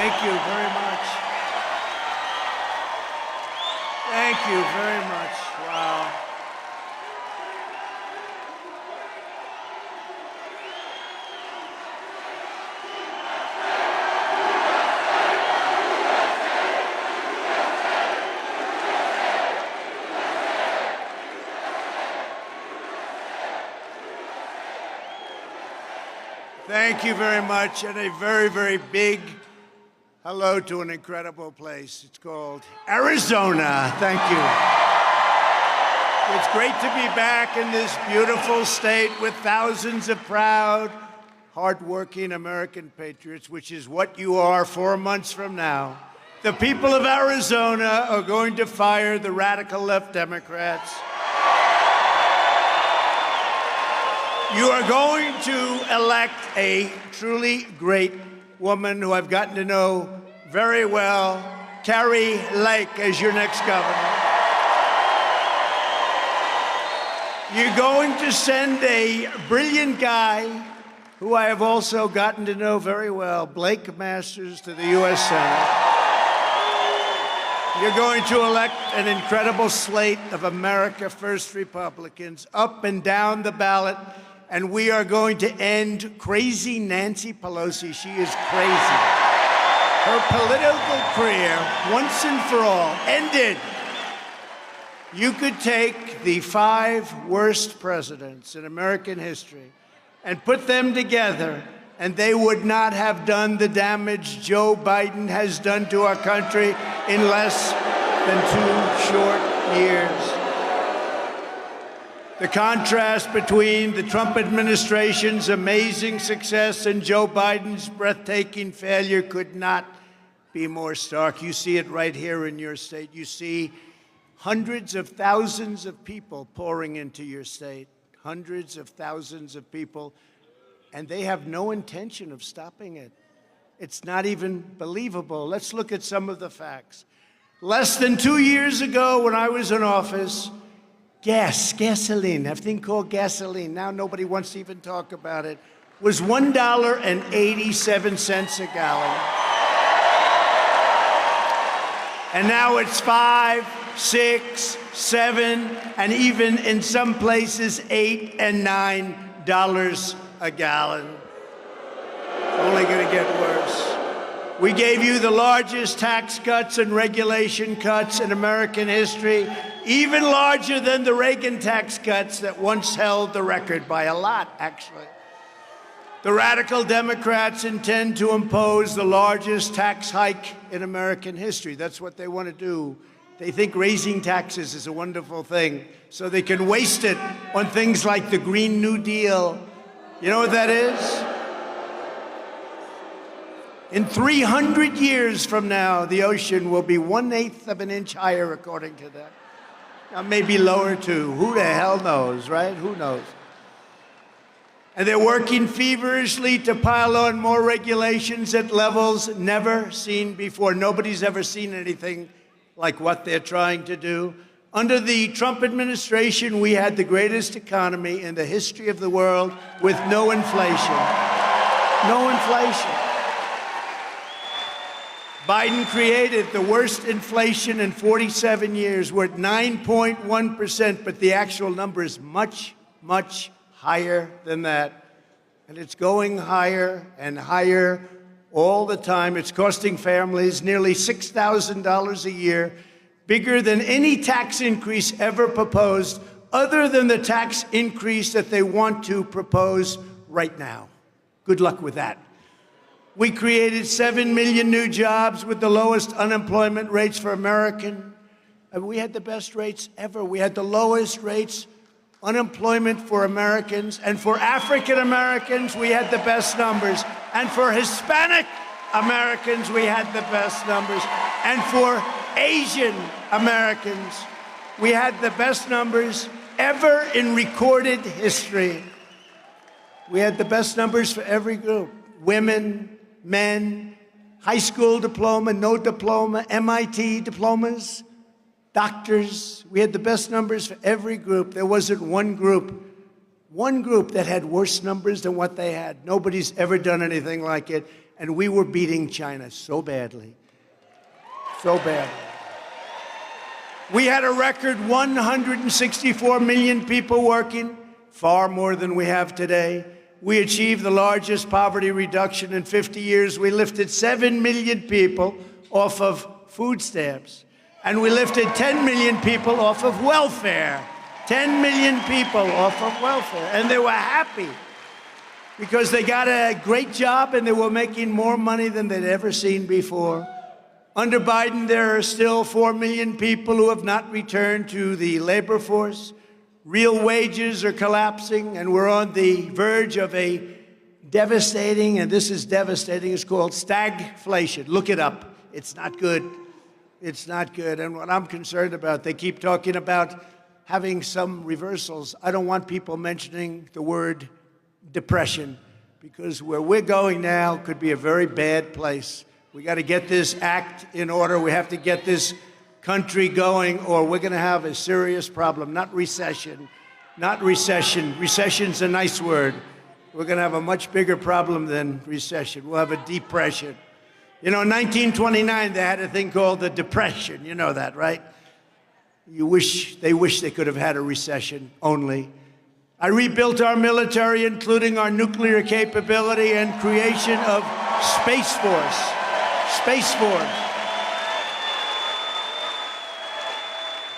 Thank you very much. Thank you very much. Wow. Thank you very much, and a very, very big hello to an incredible place. It's called Arizona. Thank you. It's great to be back in this beautiful state with thousands of proud, hardworking American patriots, which is what you are 4 months from now. The people of Arizona are going to fire the radical left Democrats. You are going to elect a truly great woman who I've gotten to know very well, Carrie Lake, as your next governor. You're going to send a brilliant guy who I have also gotten to know very well, Blake Masters, to the U.S. Senate. You're going to elect an incredible slate of America First Republicans up and down the ballot. And we are going to end crazy Nancy Pelosi. She is crazy. Her political career, once and for all, ended. You could take the 5 worst presidents in American history and put them together, and they would not have done the damage Joe Biden has done to our country in less than 2 short years. The contrast between the Trump administration's amazing success and Joe Biden's breathtaking failure could not be more stark. You see it right here in your state. You see hundreds of thousands of people pouring into your state, hundreds of thousands of people, and they have no intention of stopping it. It's not even believable. Let's look at some of the facts. Less than 2 years ago, when I was in office, gasoline, that thing called gasoline, now nobody wants to even talk about it, was $1.87 a gallon. And now it's $5, $6, $7, and even in some places $8 and $9 a gallon. Only gonna get worse. We gave you the largest tax cuts and regulation cuts in American history, even larger than the Reagan tax cuts that once held the record by a lot, actually. The radical Democrats intend to impose the largest tax hike in American history. That's what they want to do. They think raising taxes is a wonderful thing, so they can waste it on things like the Green New Deal. You know what that is? In 300 years from now, the ocean will be 1/8 of an inch higher, according to that. Now, maybe lower, too. Who the hell knows, right? Who knows? And they're working feverishly to pile on more regulations at levels never seen before. Nobody's ever seen anything like what they're trying to do. Under the Trump administration, we had the greatest economy in the history of the world with no inflation. No inflation. Biden created the worst inflation in 47 years. We're at 9.1%, but the actual number is much, much higher than that. And it's going higher and higher all the time. It's costing families nearly $6,000 a year, bigger than any tax increase ever proposed, other than the tax increase that they want to propose right now. Good luck with that. We created 7 million new jobs with the lowest unemployment rates for Americans. We had the best rates ever. We had the lowest rates unemployment for Americans. And for African Americans, we had the best numbers. And for Hispanic Americans, we had the best numbers. And for Asian Americans, we had the best numbers ever in recorded history. We had the best numbers for every group. Women, men, high school diploma, no diploma, MIT diplomas, doctors. We had the best numbers for every group. There wasn't one group that had worse numbers than what they had. Nobody's ever done anything like it. and we were beating China so badly. So badly. We had a record 164 million people working, far more than we have today. We achieved the largest poverty reduction in 50 years. We lifted 7 million people off of food stamps. And we lifted 10 million people off of welfare. 10 million people off of welfare. And they were happy because they got a great job and they were making more money than they'd ever seen before. Under Biden, there are still 4 million people who have not returned to the labor force. Real wages are collapsing, and we're on the verge of a devastating, and this is devastating, it's called stagflation. Look it up. It's not good. It's not good. And what I'm concerned about, they keep talking about having some reversals. I don't want people mentioning the word depression, because where we're going now could be a very bad place. We got to get this act in order. We have to get this country going, or we're going to have a serious problem. Not recession. Not recession. Recession's a nice word. We're going to have a much bigger problem than recession. We'll have a depression. You know, in 1929, they had a thing called the Depression. You know that, right? They wish they could have had a recession only. I rebuilt our military, including our nuclear capability and creation of Space Force. Space Force.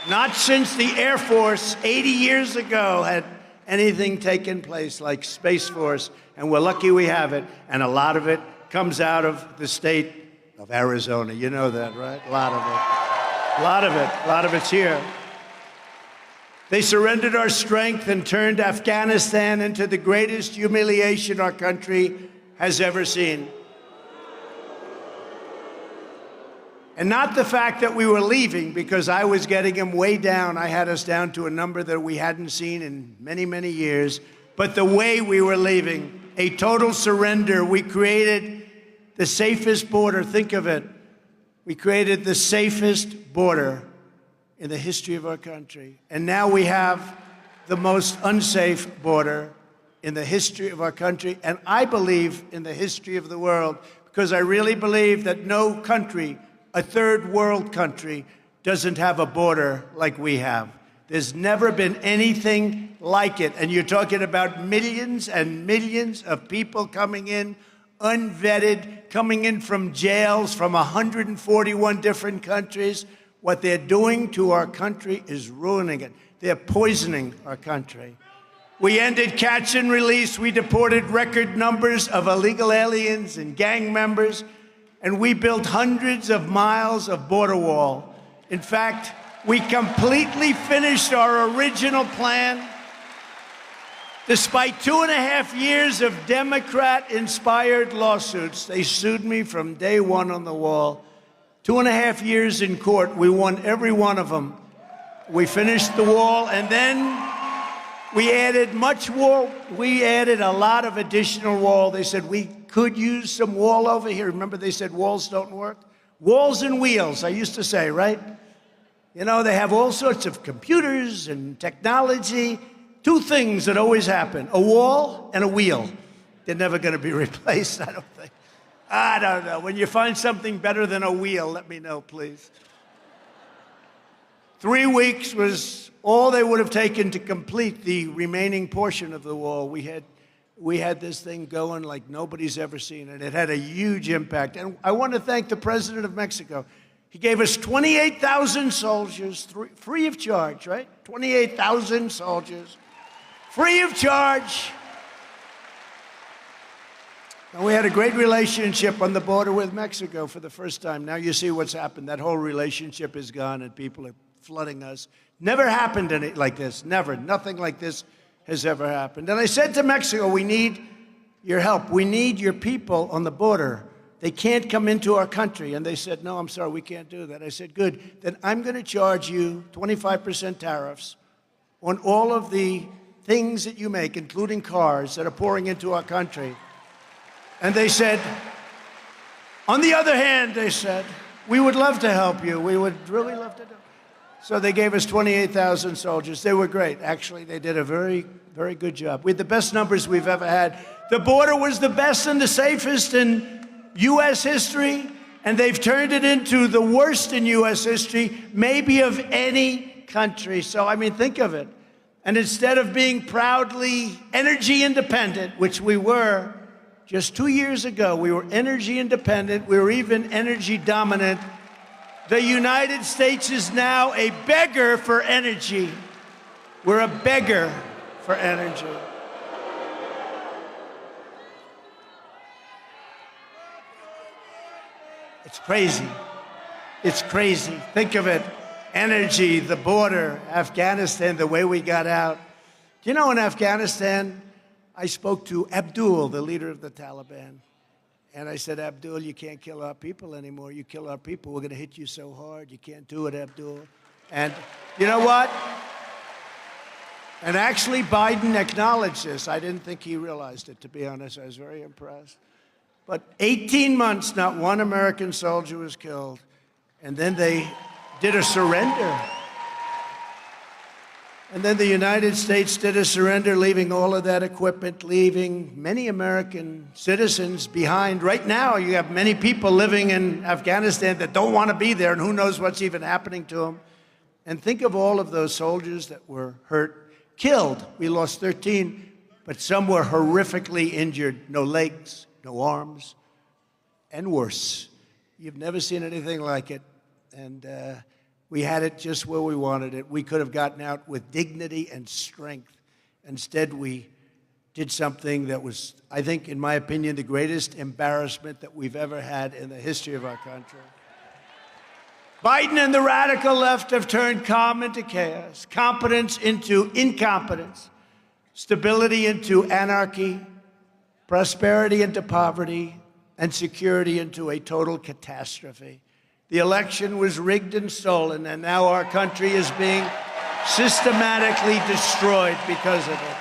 Not since the Air Force 80 years ago had anything taken place like Space Force, and we're lucky we have it, and a lot of it comes out of the state of Arizona. You know that, right? A lot of it. A lot of it. A lot of it's here. They surrendered our strength and turned Afghanistan into the greatest humiliation our country has ever seen. And not the fact that we were leaving, because I was getting them way down. I had us down to a number that we hadn't seen in many, many years. But the way we were leaving, a total surrender. We created the safest border. Think of it. We created the safest border in the history of our country. And now we have the most unsafe border in the history of our country. And I believe in the history of the world, because I really believe that no country, a third world country, doesn't have a border like we have. There's never been anything like it. And you're talking about millions and millions of people coming in, unvetted, coming in from jails from 141 different countries. What they're doing to our country is ruining it. They're poisoning our country. We ended catch and release. We deported record numbers of illegal aliens and gang members. And we built hundreds of miles of border wall. In fact, we completely finished our original plan. Despite 2.5 years of Democrat-inspired lawsuits, they sued me from day one on the wall. 2.5 years in court, we won every one of them. We finished the wall, and then we added much wall. We added a lot of additional wall. They said we could use some wall over here. Remember, they said walls don't work? Walls and wheels, I used to say, right? You know, they have all sorts of computers and technology. Two things that always happen, a wall and a wheel. They're never going to be replaced, I don't think. I don't know. When you find something better than a wheel, let me know, please. 3 weeks was all they would have taken to complete the remaining portion of the wall. We had this thing going like nobody's ever seen it. It had a huge impact. And I want to thank the president of Mexico. He gave us 28,000 soldiers, free of charge, right? 28,000 soldiers, free of charge. And we had a great relationship on the border with Mexico for the first time. Now you see what's happened. That whole relationship is gone, and people are flooding us. Never happened like this. Never. Nothing like this has ever happened. And I said to Mexico, we need your help. We need your people on the border. They can't come into our country. And they said, no, I'm sorry, we can't do that. I said, good. Then I'm going to charge you 25% tariffs on all of the things that you make, including cars that are pouring into our country. And they said, on the other hand, they said, we would love to help you. We would really love to do it. So they gave us 28,000 soldiers. They were great. Actually, they did a very, very good job. We had the best numbers we've ever had. The border was the best and the safest in U.S. history, and they've turned it into the worst in U.S. history, maybe of any country. So, I mean, think of it. And instead of being proudly energy independent, which we were just 2 years ago, we were energy independent, we were even energy dominant. The United States is now a beggar for energy. We're a beggar for energy. It's crazy. It's crazy. Think of it. Energy, the border, Afghanistan, the way we got out. Do you know in Afghanistan, I spoke to Abdul, the leader of the Taliban. And I said, Abdul, you can't kill our people anymore. You kill our people, we're going to hit you so hard. You can't do it, Abdul. And you know what? And actually, Biden acknowledged this. I didn't think he realized it, to be honest. I was very impressed. But 18 months, not one American soldier was killed. And then they did a surrender. And then the United States did a surrender, leaving all of that equipment, leaving many American citizens behind. Right now, you have many people living in Afghanistan that don't want to be there, and who knows what's even happening to them. And think of all of those soldiers that were hurt, killed. We lost 13, but some were horrifically injured. No legs, no arms, and worse. You've never seen anything like it. And we had it just where we wanted it. We could have gotten out with dignity and strength. Instead, we did something that was, I think, in my opinion, the greatest embarrassment that we've ever had in the history of our country. Biden and the radical left have turned calm into chaos, competence into incompetence, stability into anarchy, prosperity into poverty, and security into a total catastrophe. The election was rigged and stolen, and now our country is being systematically destroyed because of it.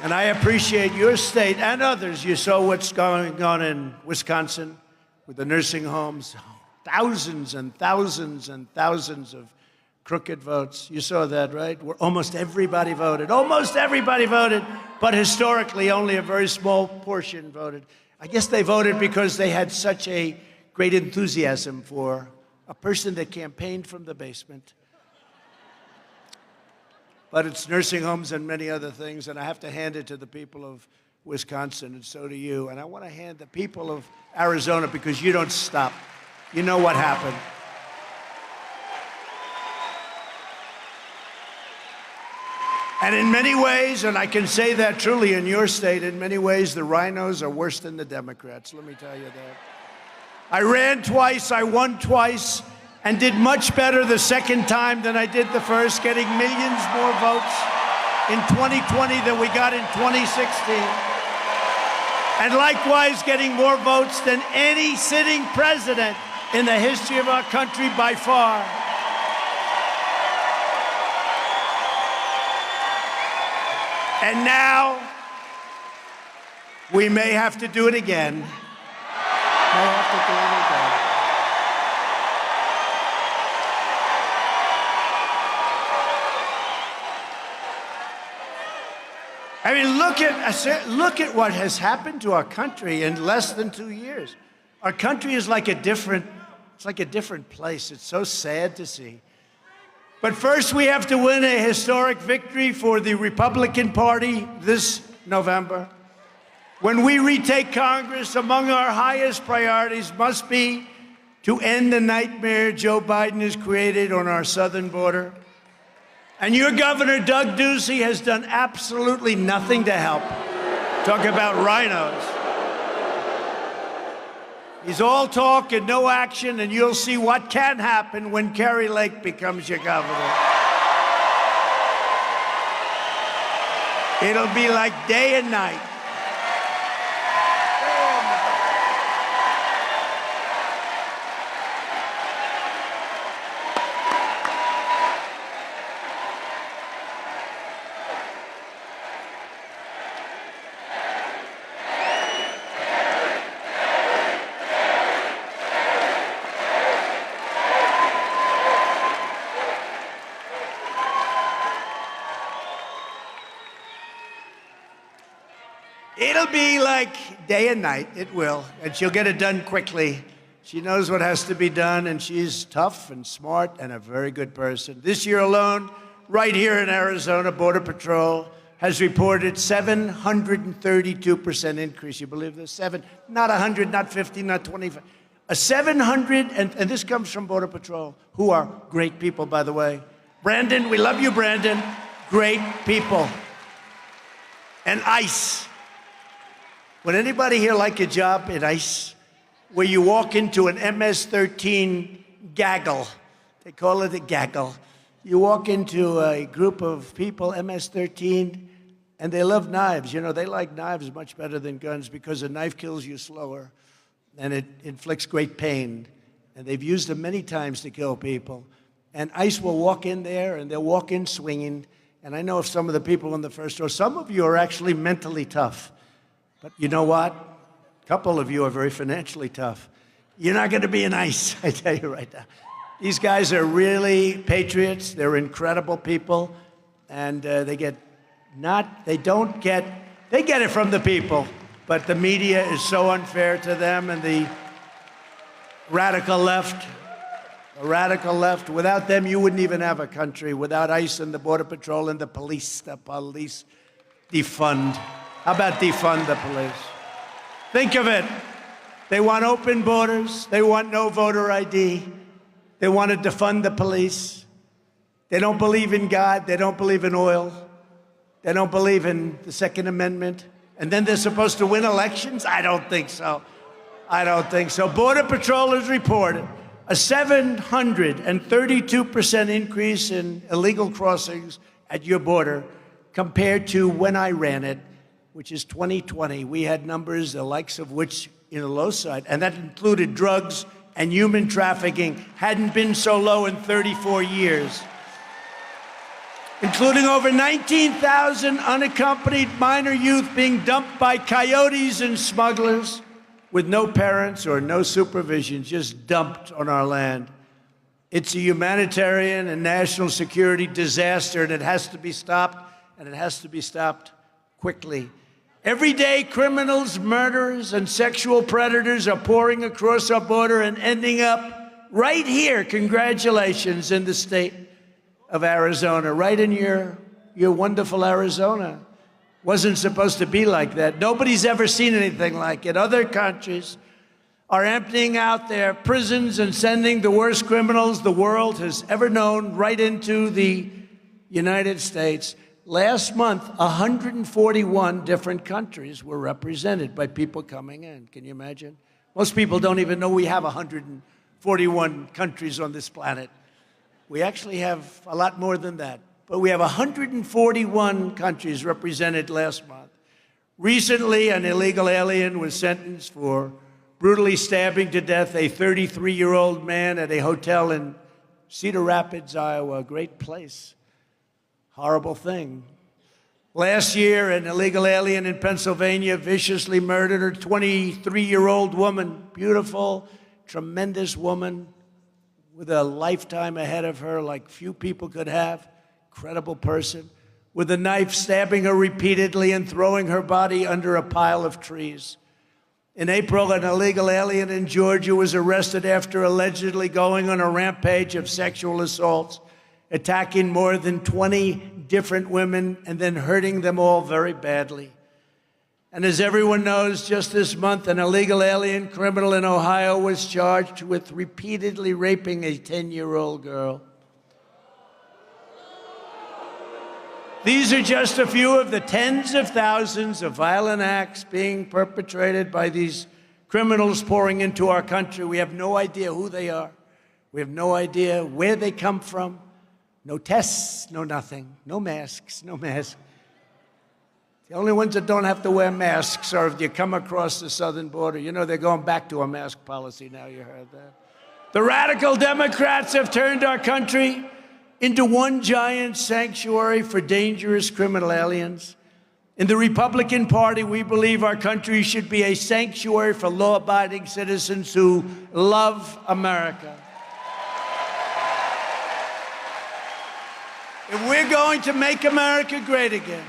And I appreciate your state and others. You saw what's going on in Wisconsin with the nursing homes, thousands and thousands and thousands of crooked votes. You saw that, right? Where almost everybody voted. Almost everybody voted, but historically only a very small portion voted. I guess they voted because they had such a great enthusiasm for a person that campaigned from the basement. But it's nursing homes and many other things, and I have to hand it to the people of Wisconsin, and so do you. And I want to hand the people of Arizona, because you don't stop. You know what happened. And in many ways, and I can say that truly in your state, in many ways, the rhinos are worse than the Democrats. Let me tell you that. I ran twice, I won twice, and did much better the second time than I did the first, getting millions more votes in 2020 than we got in 2016. And likewise, getting more votes than any sitting president in the history of our country by far. And now, we may have to do it again. May have to do it again. I mean, look at what has happened to our country in less than 2 years. Our country is like a different place. It's so sad to see. But first, we have to win a historic victory for the Republican Party this November. When we retake Congress, among our highest priorities must be to end the nightmare Joe Biden has created on our southern border. And your governor, Doug Ducey, has done absolutely nothing to help. Talk about rhinos. He's all talk and no action, and you'll see what can happen when Kari Lake becomes your governor. It'll be like day and night. be like day and night. It will. And she'll get it done quickly. She knows what has to be done, and she's tough and smart and a very good person. This year alone, right here in Arizona, Border Patrol has reported 732% increase. You believe this? Not 100, not 50, not 25. A 700, and this comes from Border Patrol, who are great people, by the way. Brandon, we love you, Brandon. Great people. And ICE. Would anybody here like a job at ICE? Where you walk into an MS-13 gaggle. They call it a gaggle. You walk into a group of people, MS-13, and they love knives. You know, they like knives much better than guns because a knife kills you slower and it inflicts great pain. And they've used them many times to kill people. And ICE will walk in there, and they'll walk in swinging. And I know of some of the people in the first row, some of you are actually mentally tough. But you know what? A couple of you are very financially tough. You're not going to be in ICE, I tell you right now. These guys are really patriots. They're incredible people. And they get it from the people. But the media is so unfair to them, and the radical left, without them, you wouldn't even have a country. Without ICE and the Border Patrol and the police defund. How about defund the police? Think of it. They want open borders. They want no voter ID. They want to defund the police. They don't believe in God. They don't believe in oil. They don't believe in the Second Amendment. And then they're supposed to win elections? I don't think so. I don't think so. Border Patrol has reported a 732% increase in illegal crossings at your border compared to when I ran it, which is 2020. We had numbers the likes of which in the low side, and that included drugs and human trafficking, hadn't been so low in 34 years. Including over 19,000 unaccompanied minor youth being dumped by coyotes and smugglers with no parents or no supervision, just dumped on our land. It's a humanitarian and national security disaster, and it has to be stopped, and it has to be stopped quickly. Every day, criminals, murderers, and sexual predators are pouring across our border and ending up right here, congratulations, in the state of Arizona, right in your wonderful Arizona. Wasn't supposed to be like that. Nobody's ever seen anything like it. Other countries are emptying out their prisons and sending the worst criminals the world has ever known right into the United States. Last month, 141 different countries were represented by people coming in. Can you imagine? Most people don't even know we have 141 countries on this planet. We actually have a lot more than that. But we have 141 countries represented last month. Recently, an illegal alien was sentenced for brutally stabbing to death a 33-year-old man at a hotel in Cedar Rapids, Iowa. A great place. Horrible thing. Last year, an illegal alien in Pennsylvania viciously murdered a 23-year-old woman. Beautiful, tremendous woman with a lifetime ahead of her like few people could have. Incredible person. With a knife, stabbing her repeatedly and throwing her body under a pile of trees. In April, an illegal alien in Georgia was arrested after allegedly going on a rampage of sexual assaults, attacking more than 20 different women and then hurting them all very badly. And as everyone knows, just this month, an illegal alien criminal in Ohio was charged with repeatedly raping a 10-year-old girl. These are just a few of the tens of thousands of violent acts being perpetrated by these criminals pouring into our country. We have no idea who they are. We have no idea where they come from. No tests, no nothing. No masks, no masks. The only ones that don't have to wear masks are if you come across the southern border. You know, they're going back to a mask policy now, you heard that. The radical Democrats have turned our country into one giant sanctuary for dangerous criminal aliens. In the Republican Party, we believe our country should be a sanctuary for law-abiding citizens who love America. If we're going to make America great again,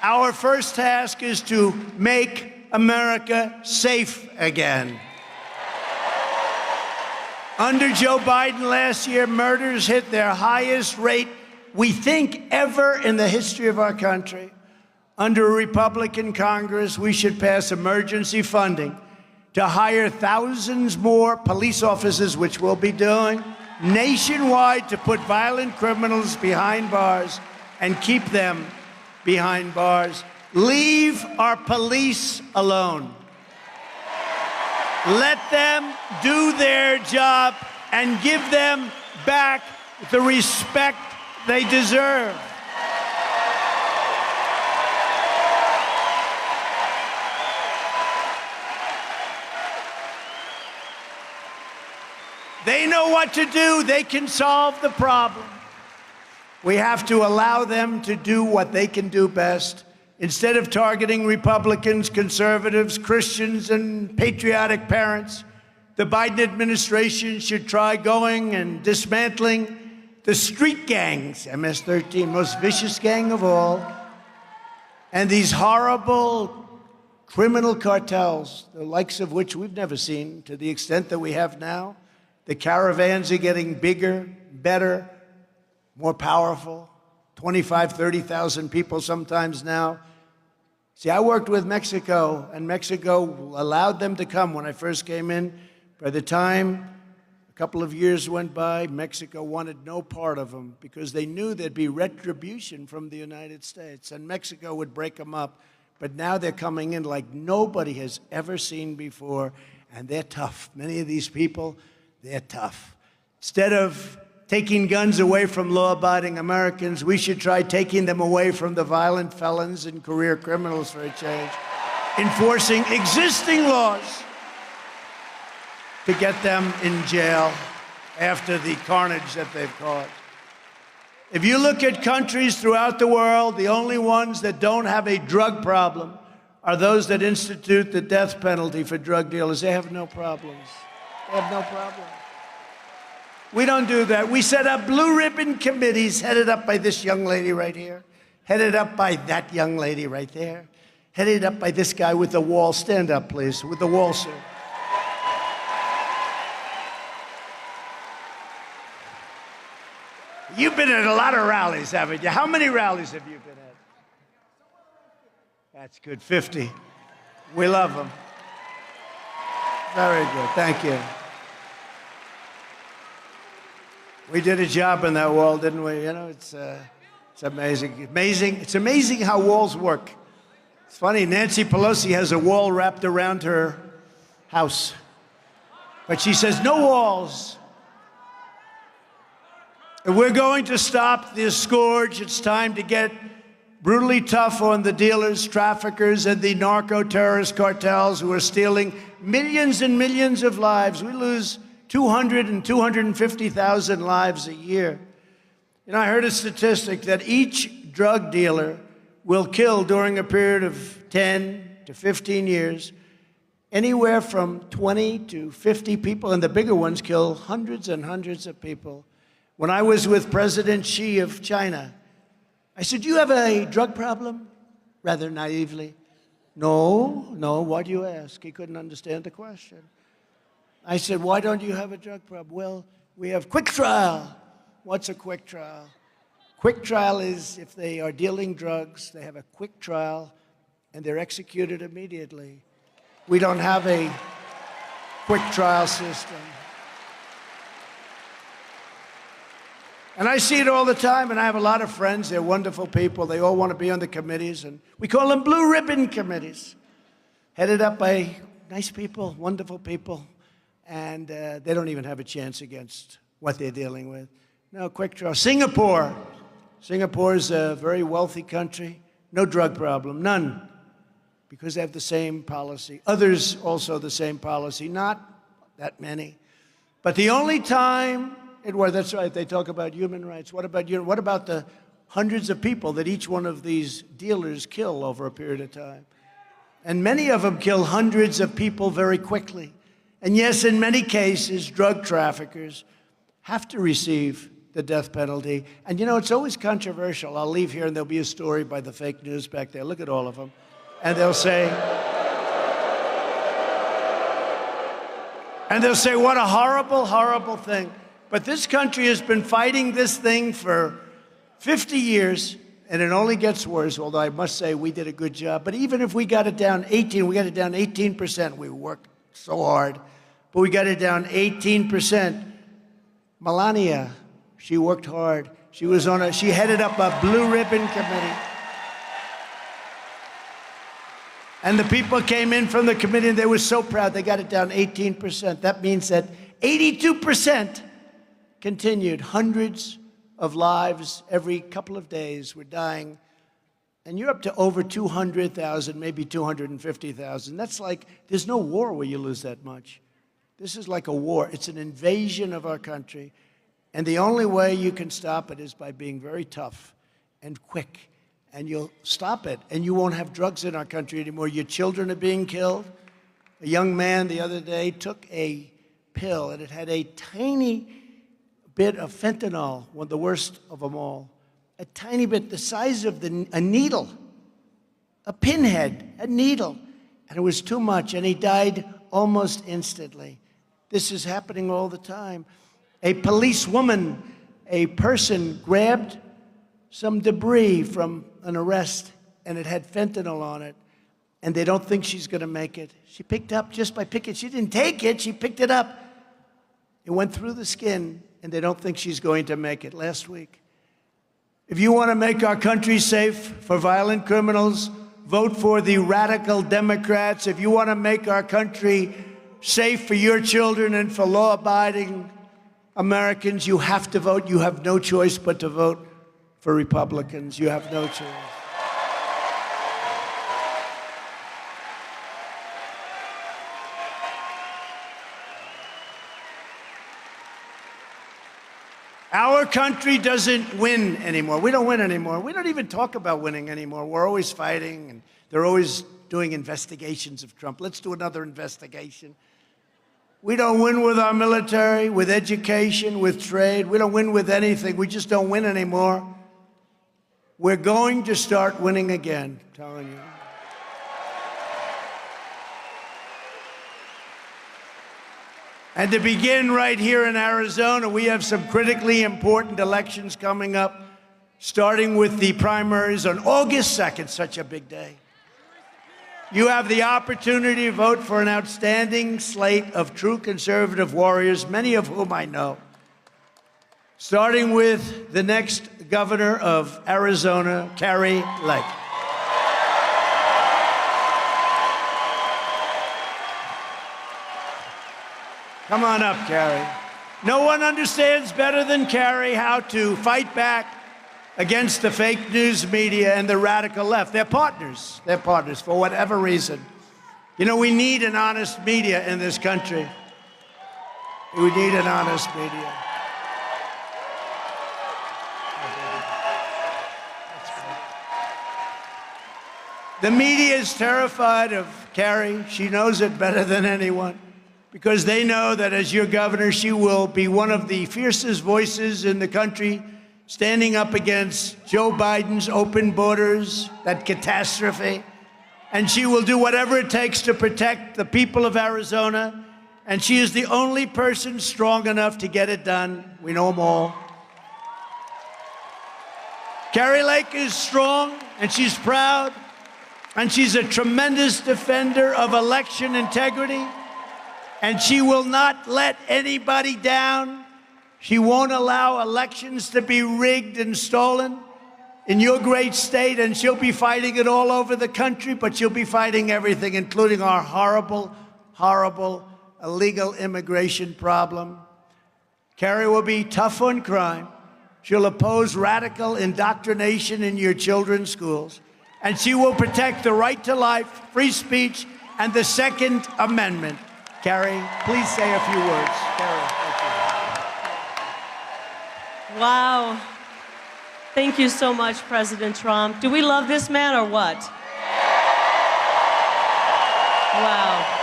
our first task is to make America safe again. Under Joe Biden last year, murders hit their highest rate, we think, ever in the history of our country. Under a Republican Congress, we should pass emergency funding to hire thousands more police officers, which we'll be doing, nationwide, to put violent criminals behind bars and keep them behind bars. Leave our police alone. Let them do their job and give them back the respect they deserve. They know what to do. They can solve the problem. We have to allow them to do what they can do best. Instead of targeting Republicans, conservatives, Christians, and patriotic parents, the Biden administration should try going and dismantling the street gangs, MS-13, most vicious gang of all, and these horrible criminal cartels, the likes of which we've never seen to the extent that we have now. The caravans are getting bigger, better, more powerful, 25, 30,000 people sometimes now. See, I worked with Mexico, and Mexico allowed them to come when I first came in. By the time a couple of years went by, Mexico wanted no part of them because they knew there'd be retribution from the United States, and Mexico would break them up. But now they're coming in like nobody has ever seen before, and they're tough. Many of these people, they're tough. Instead of taking guns away from law-abiding Americans, we should try taking them away from the violent felons and career criminals for a change, enforcing existing laws to get them in jail after the carnage that they've caused. If you look at countries throughout the world, the only ones that don't have a drug problem are those that institute the death penalty for drug dealers. They have no problems. They have no problem. We don't do that. We set up blue ribbon committees headed up by this young lady right here, headed up by that young lady right there, headed up by this guy with the wall. Stand up, please, with the wall, sir. You've been at a lot of rallies, haven't you? How many rallies have you been at? That's good, 50. We love them. Very good, thank you. We did a job on that wall, didn't we? You know, it's amazing. It's amazing how walls work. It's funny, Nancy Pelosi has a wall wrapped around her house. But she says, no walls. And we're going to stop this scourge. It's time to get brutally tough on the dealers, traffickers, and the narco-terrorist cartels who are stealing millions and millions of lives. We lose 200 and 250,000 lives a year. You know, I heard a statistic that each drug dealer will kill during a period of 10 to 15 years anywhere from 20 to 50 people, and the bigger ones kill hundreds and hundreds of people. When I was with President Xi of China, I said, "Do you have a drug problem?" Rather naively. No, why do you ask? He couldn't understand the question. I said, "Why don't you have a drug problem?" "Well, we have quick trial." What's a quick trial? Quick trial is if they are dealing drugs, they have a quick trial and they're executed immediately. We don't have a quick trial system. And I see it all the time, and I have a lot of friends. They're wonderful people. They all want to be on the committees, and we call them blue ribbon committees, headed up by nice people, wonderful people, and they don't even have a chance against what they're dealing with. No, quick trial. Singapore is a very wealthy country. No drug problem, none, because they have the same policy. Others also the same policy, not that many. But the only time that's right, they talk about human rights. What about the hundreds of people that each one of these dealers kill over a period of time? And many of them kill hundreds of people very quickly. And yes, in many cases, drug traffickers have to receive the death penalty. And you know, it's always controversial. I'll leave here and there'll be a story by the fake news back there. Look at all of them. And they'll say, And they'll say, what a horrible, horrible thing. But this country has been fighting this thing for 50 years, and it only gets worse, although I must say we did a good job. But even if we got it down 18%. We worked so hard, but we got it down 18%. Melania, she worked hard. She headed up a blue ribbon committee. And the people came in from the committee and they were so proud. They got it down 18%. That means that 82% continued. Hundreds of lives every couple of days were dying. And you're up to over 200,000, maybe 250,000. That's like, there's no war where you lose that much. This is like a war. It's an invasion of our country. And the only way you can stop it is by being very tough and quick. And you'll stop it, and you won't have drugs in our country anymore. Your children are being killed. A young man the other day took a pill, and it had a tiny bit of fentanyl, one of the worst of them all. A tiny bit, the size of a needle, a pinhead, a needle. And it was too much, and he died almost instantly. This is happening all the time. A policewoman, a person grabbed some debris from an arrest, and it had fentanyl on it, and they don't think she's going to make it. She picked up just by picking. She didn't take it. She picked it up. It went through the skin, and they don't think she's going to make it. Last week. If you want to make our country safe for violent criminals, vote for the radical Democrats. If you want to make our country safe for your children and for law-abiding Americans, you have to vote. You have no choice but to vote for Republicans. You have no choice. Our country doesn't win anymore. We don't win anymore. We don't even talk about winning anymore. We're always fighting, and they're always doing investigations of Trump. Let's do another investigation. We don't win with our military, with education, with trade. We don't win with anything. We just don't win anymore. We're going to start winning again, I'm telling you. And to begin right here in Arizona, we have some critically important elections coming up, starting with the primaries on August 2nd, such a big day. You have the opportunity to vote for an outstanding slate of true conservative warriors, many of whom I know. Starting with the next governor of Arizona, Kari Lake. Come on up, Kari. No one understands better than Kari how to fight back against the fake news media and the radical left. They're partners. They're partners for whatever reason. You know, we need an honest media in this country. We need an honest media. The media is terrified of Kari. She knows it better than anyone because they know that as your governor, she will be one of the fiercest voices in the country, standing up against Joe Biden's open borders, that catastrophe. And she will do whatever it takes to protect the people of Arizona. And she is the only person strong enough to get it done. We know them all. Kari Lake is strong, and she's proud. And she's a tremendous defender of election integrity. And she will not let anybody down. She won't allow elections to be rigged and stolen in your great state. And she'll be fighting it all over the country, but she'll be fighting everything, including our horrible, horrible illegal immigration problem. Kari will be tough on crime. She'll oppose radical indoctrination in your children's schools. And she will protect the right to life, free speech, and the Second Amendment. Kari, please say a few words. Kari, thank you. Wow. Thank you so much, President Trump. Do we love this man or what? Wow.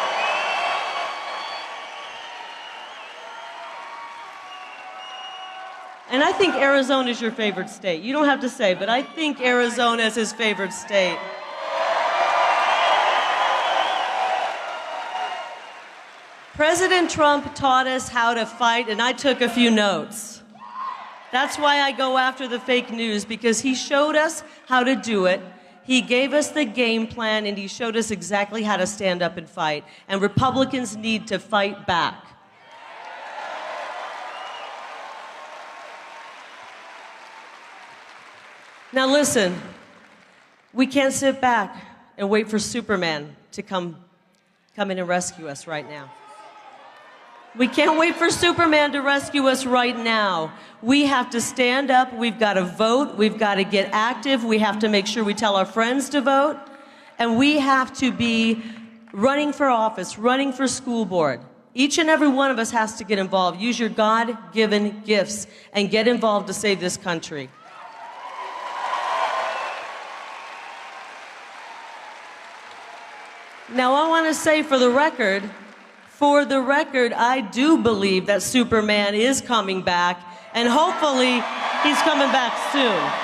And I think Arizona is your favorite state. You don't have to say, but I think Arizona is his favorite state. President Trump taught us how to fight, and I took a few notes. That's why I go after the fake news, because he showed us how to do it. He gave us the game plan, and he showed us exactly how to stand up and fight. And Republicans need to fight back. Now listen, we can't sit back and wait for Superman to come in and rescue us right now. We can't wait for Superman to rescue us right now. We have to stand up, we've got to vote, we've got to get active, we have to make sure we tell our friends to vote, and we have to be running for office, running for school board. Each and every one of us has to get involved. Use your God-given gifts and get involved to save this country. Now, I want to say for the record, I do believe that Superman is coming back, and hopefully he's coming back soon.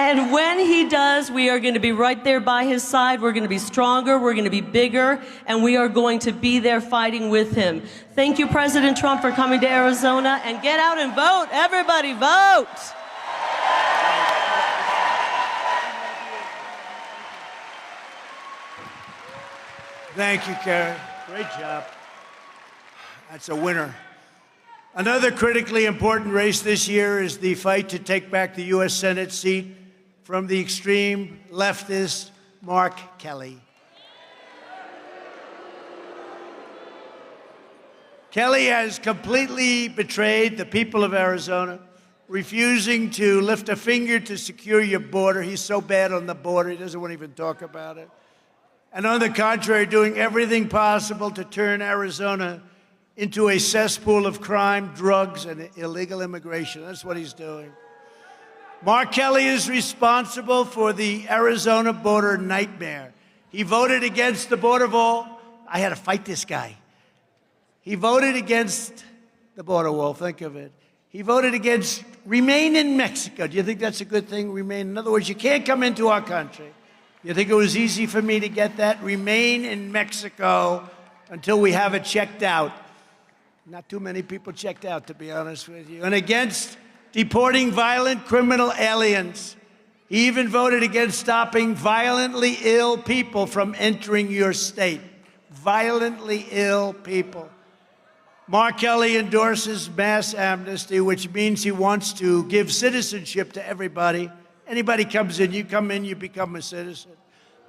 And when he does, we are going to be right there by his side. We're going to be stronger, we're going to be bigger, and we are going to be there fighting with him. Thank you, President Trump, for coming to Arizona, and get out and vote. Everybody vote. Thank you, Karen. Great job. That's a winner. Another critically important race this year is the fight to take back the U.S. Senate seat from the extreme leftist Mark Kelly. Kelly has completely betrayed the people of Arizona, refusing to lift a finger to secure your border. He's so bad on the border, he doesn't want to even talk about it. And on the contrary, doing everything possible to turn Arizona into a cesspool of crime, drugs, and illegal immigration. That's what he's doing. Mark Kelly is responsible for the Arizona border nightmare. He voted against the border wall. I had to fight this guy. He voted against the border wall, think of it. He voted against remain in Mexico. Do you think that's a good thing, remain? In other words, you can't come into our country. You think it was easy for me to get that? Remain in Mexico until we have it checked out. Not too many people checked out, to be honest with you. And against deporting violent criminal aliens. He even voted against stopping violently ill people from entering your state. Violently ill people. Mark Kelly endorses mass amnesty, which means he wants to give citizenship to everybody. Anybody comes in, you become a citizen.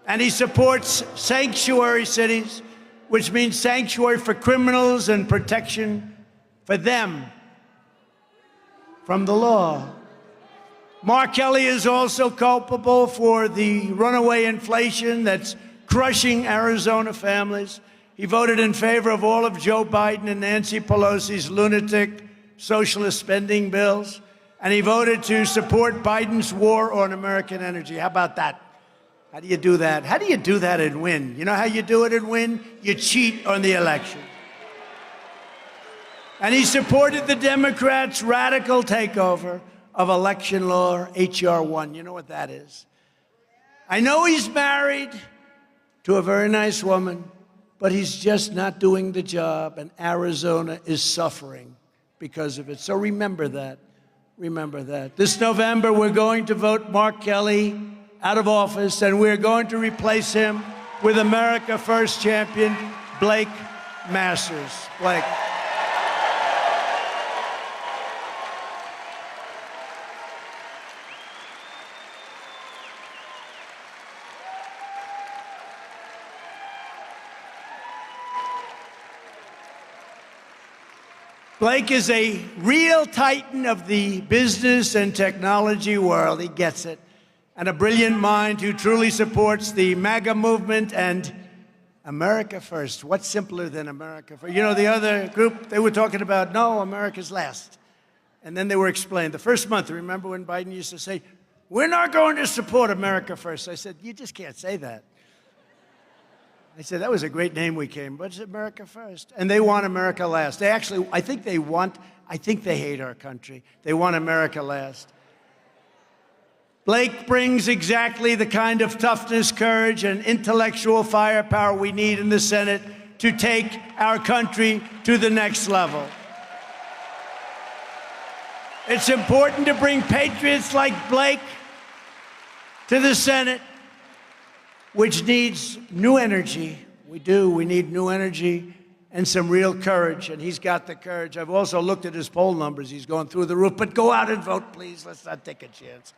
And he supports sanctuary cities, which means sanctuary for criminals and protection for them from the law. Mark Kelly is also culpable for the runaway inflation that's crushing Arizona families. He voted in favor of all of Joe Biden and Nancy Pelosi's lunatic socialist spending bills. And he voted to support Biden's war on American energy. How about that? How do you do that? How do you do that and win? You know how you do it and win? You cheat on the election. And he supported the Democrats' radical takeover of election law, H.R. 1. You know what that is? I know he's married to a very nice woman, but he's just not doing the job, and Arizona is suffering because of it. So remember that. Remember that. This November, we're going to vote Mark Kelly out of office, and we're going to replace him with America First champion Blake Masters. Blake. Blake is a real titan of the business and technology world. He gets it. And a brilliant mind who truly supports the MAGA movement and America First. What's simpler than America First? You know, the other group, they were talking about, no, America's last. And then they were explained. The first month, remember when Biden used to say, we're not going to support America First. I said, you just can't say that. I said, that was a great name we came, but it's America first. And they want America last. They actually, I think they hate our country. They want America last. Blake brings exactly the kind of toughness, courage, and intellectual firepower we need in the Senate to take our country to the next level. It's important to bring patriots like Blake to the Senate, which needs new energy. We need new energy and some real courage, and he's got the courage. I've also looked at his poll numbers. He's going through the roof, but go out and vote, please. Let's not take a chance.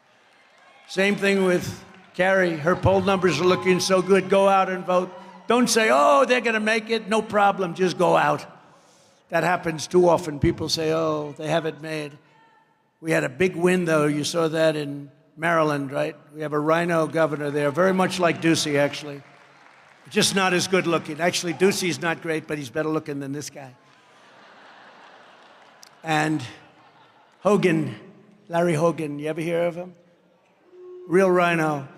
Same thing with Carrie. Her poll numbers are looking so good. Go out and vote. Don't say, oh, they're going to make it. No problem. Just go out. That happens too often. People say, oh, they have it made. We had a big win, though. You saw that in Maryland, right? We have a rhino governor there, very much like Ducey, actually. Just not as good looking. Actually, Ducey's not great, but he's better looking than this guy. And Hogan, Larry Hogan, you ever hear of him? Real rhino.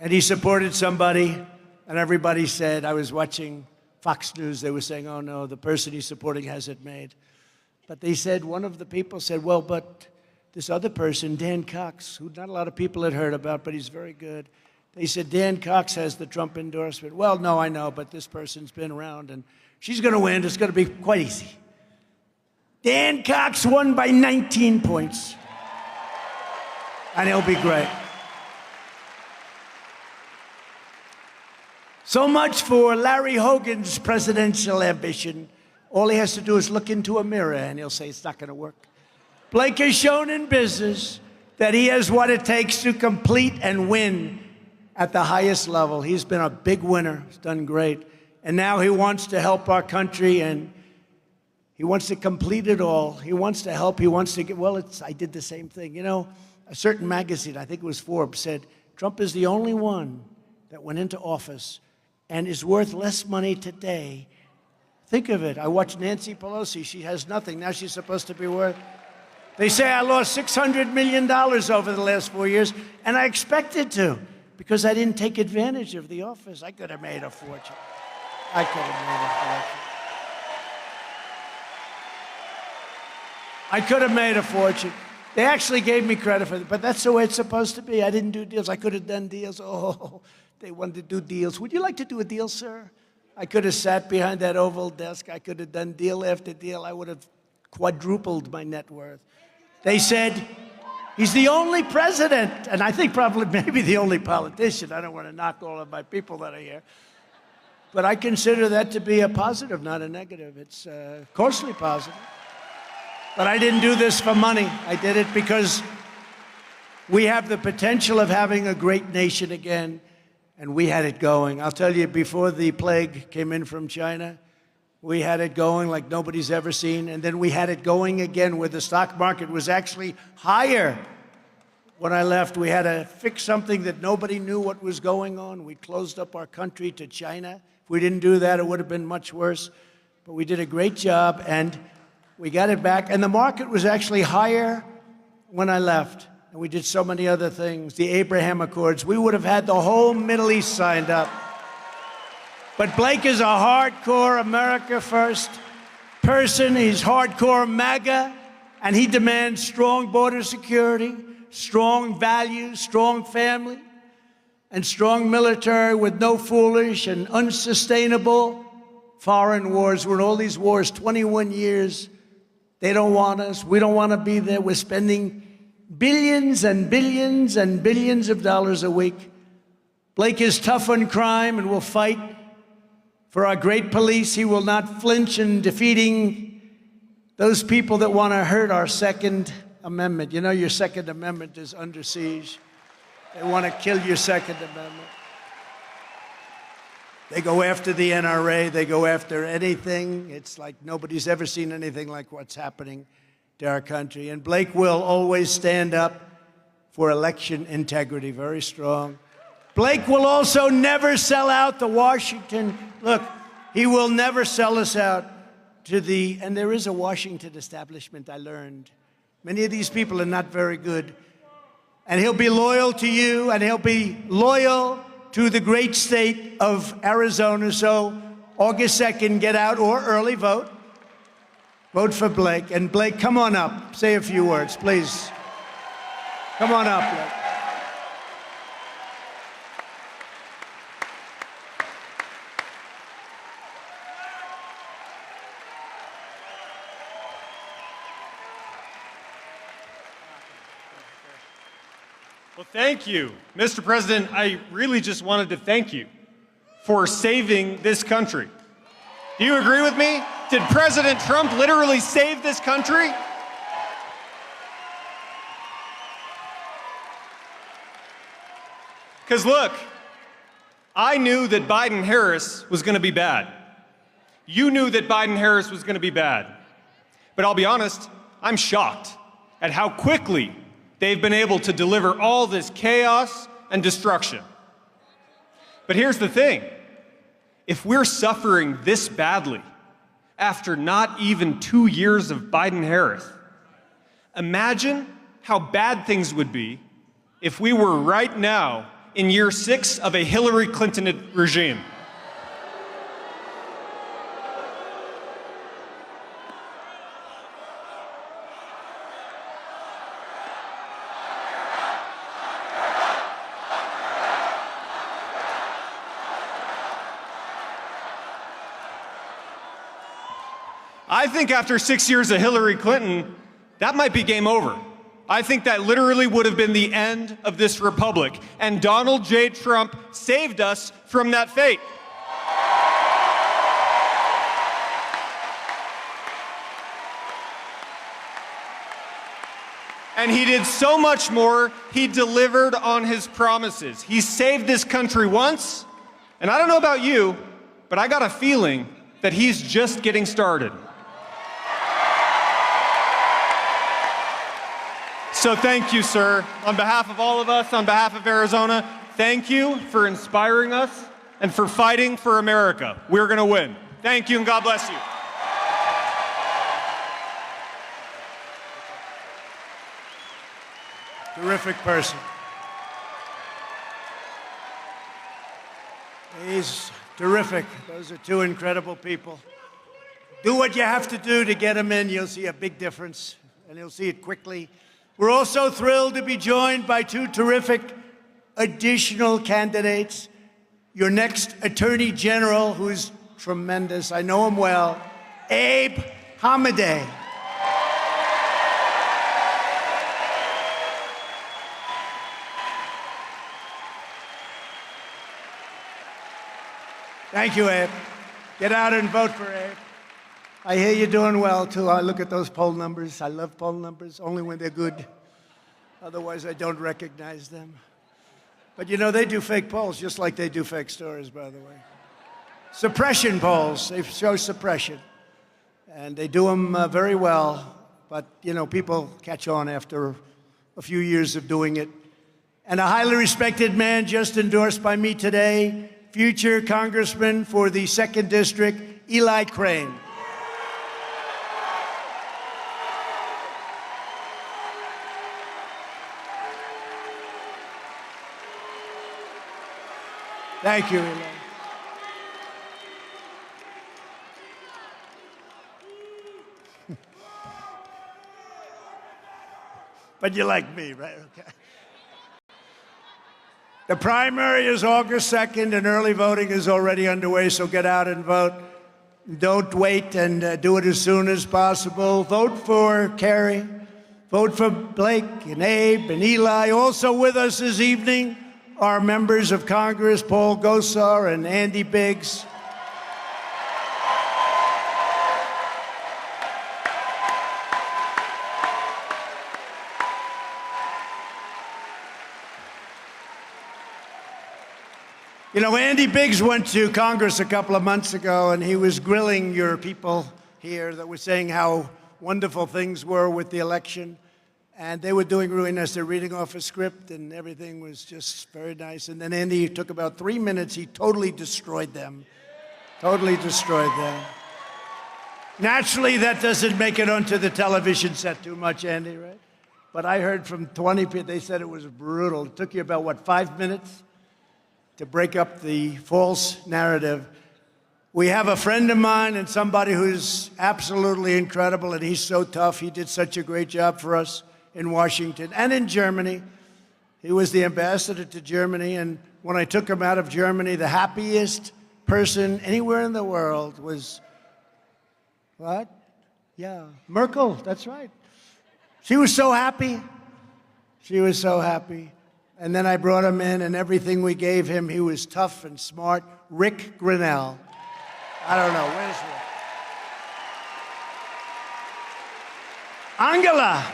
And he supported somebody, and everybody said, I was watching Fox News, they were saying, oh no, the person he's supporting has it made. But they said, one of the people said, well, but this other person, Dan Cox, who not a lot of people had heard about, but he's very good. They said, Dan Cox has the Trump endorsement. Well, no, I know, but this person's been around, and she's going to win. It's going to be quite easy. Dan Cox won by 19 points. And he'll be great. So much for Larry Hogan's presidential ambition. All he has to do is look into a mirror, and he'll say it's not going to work. Blake has shown in business that he has what it takes to complete and win at the highest level. He's been a big winner. He's done great. And now he wants to help our country, and he wants to complete it all. He wants to help. He wants to get, well, I did the same thing. You know, a certain magazine, I think it was Forbes, said Trump is the only one that went into office and is worth less money today. Think of it. I watched Nancy Pelosi. She has nothing. Now she's supposed to be worth. They say I lost $600 million over the last 4 years, and I expected to, because I didn't take advantage of the office. I could have made a fortune. I could have made a fortune. I could have made a fortune. They actually gave me credit for it, but that's the way it's supposed to be. I didn't do deals. I could have done deals. Oh, they wanted to do deals. Would you like to do a deal, sir? I could have sat behind that Oval desk. I could have done deal after deal. I would have quadrupled my net worth. They said, he's the only president, and I think probably maybe the only politician. I don't want to knock all of my people that are here. But I consider that to be a positive, not a negative. It's coarsely positive. But I didn't do this for money. I did it because we have the potential of having a great nation again, and we had it going. I'll tell you, before the plague came in from China, we had it going like nobody's ever seen, and then we had it going again where the stock market was actually higher. When I left, we had to fix something that nobody knew what was going on. We closed up our country to China. If we didn't do that, it would have been much worse. But we did a great job, and we got it back. And the market was actually higher when I left. And we did so many other things. The Abraham Accords. We would have had the whole Middle East signed up. But Blake is a hardcore America First person. He's hardcore MAGA, and he demands strong border security, strong values, strong family, and strong military with no foolish and unsustainable foreign wars. We're in all these wars, 21 years. They don't want us. We don't want to be there. We're spending billions and billions and billions of dollars a week. Blake is tough on crime and will fight for our great police. He will not flinch in defeating those people that want to hurt our Second Amendment. You know, your Second Amendment is under siege. They want to kill your Second Amendment. They go after the NRA. They go after anything. It's like nobody's ever seen anything like what's happening to our country. And Blake will always stand up for election integrity, very strong. Blake will also never sell out the Washington. Look, he will never sell us out to the, and there is a Washington establishment, I learned. Many of these people are not very good. And he'll be loyal to you, and he'll be loyal to the great state of Arizona. So August 2nd, get out or early vote. Vote for Blake. And Blake, come on up. Say a few words, please. Come on up, Blake. Well, thank you. Mr. President, I really just wanted to thank you for saving this country. Do you agree with me? Did President Trump literally save this country? Because look, I knew that Biden-Harris was going to be bad. You knew that Biden-Harris was going to be bad. But I'll be honest, I'm shocked at how quickly they've been able to deliver all this chaos and destruction. But here's the thing. If we're suffering this badly after not even 2 years of Biden-Harris, imagine how bad things would be if we were right now in year 6 of a Hillary Clinton regime. I think after 6 years of Hillary Clinton, that might be game over. I think that literally would have been the end of this republic. And Donald J. Trump saved us from that fate. And he did so much more. He delivered on his promises. He saved this country once. And I don't know about you, but I got a feeling that he's just getting started. So thank you, sir. On behalf of all of us, on behalf of Arizona, thank you for inspiring us and for fighting for America. We're going to win. Thank you, and God bless you. Terrific person. He's terrific. Those are two incredible people. Do what you have to do to get him in. You'll see a big difference, and you'll see it quickly. We're also thrilled to be joined by two terrific additional candidates. Your next Attorney General, who's tremendous, I know him well, Abe Hamadeh. Thank you, Abe. Get out and vote for Abe. I hear you're doing well, too. I look at those poll numbers. I love poll numbers, only when they're good. Otherwise, I don't recognize them. But, you know, they do fake polls, just like they do fake stories, by the way. Suppression polls. They show suppression. And they do them very well. But, you know, people catch on after a few years of doing it. And a highly respected man just endorsed by me today, future Congressman for the 2nd District, Eli Crane. Thank you, Eli. But you like me, right? Okay. The primary is August 2nd, and early voting is already underway, so get out and vote. Don't wait, and do it as soon as possible. Vote for Carrie. Vote for Blake and Abe and Eli. Also with us this evening are members of Congress, Paul Gosar and Andy Biggs. You know, Andy Biggs went to Congress a couple of months ago, and he was grilling your people here that were saying how wonderful things were with the election. And they were doing really nice. They're reading off a script, and everything was just very nice. And then Andy took about 3 minutes. He totally destroyed them. Totally destroyed them. Naturally, that doesn't make it onto the television set too much, Andy, right? But I heard from 20 people, they said it was brutal. It took you about, what, 5 minutes? to break up the false narrative. We have a friend of mine and somebody who's absolutely incredible, and he's so tough. He did such a great job for us in Washington and in Germany. He was the ambassador to Germany, and when I took him out of Germany, the happiest person anywhere in the world was, what? Yeah, Merkel, that's right. She was so happy. She was so happy. And then I brought him in, and everything we gave him, he was tough and smart. Rick Grinnell. I don't know, where's Rick? Angela.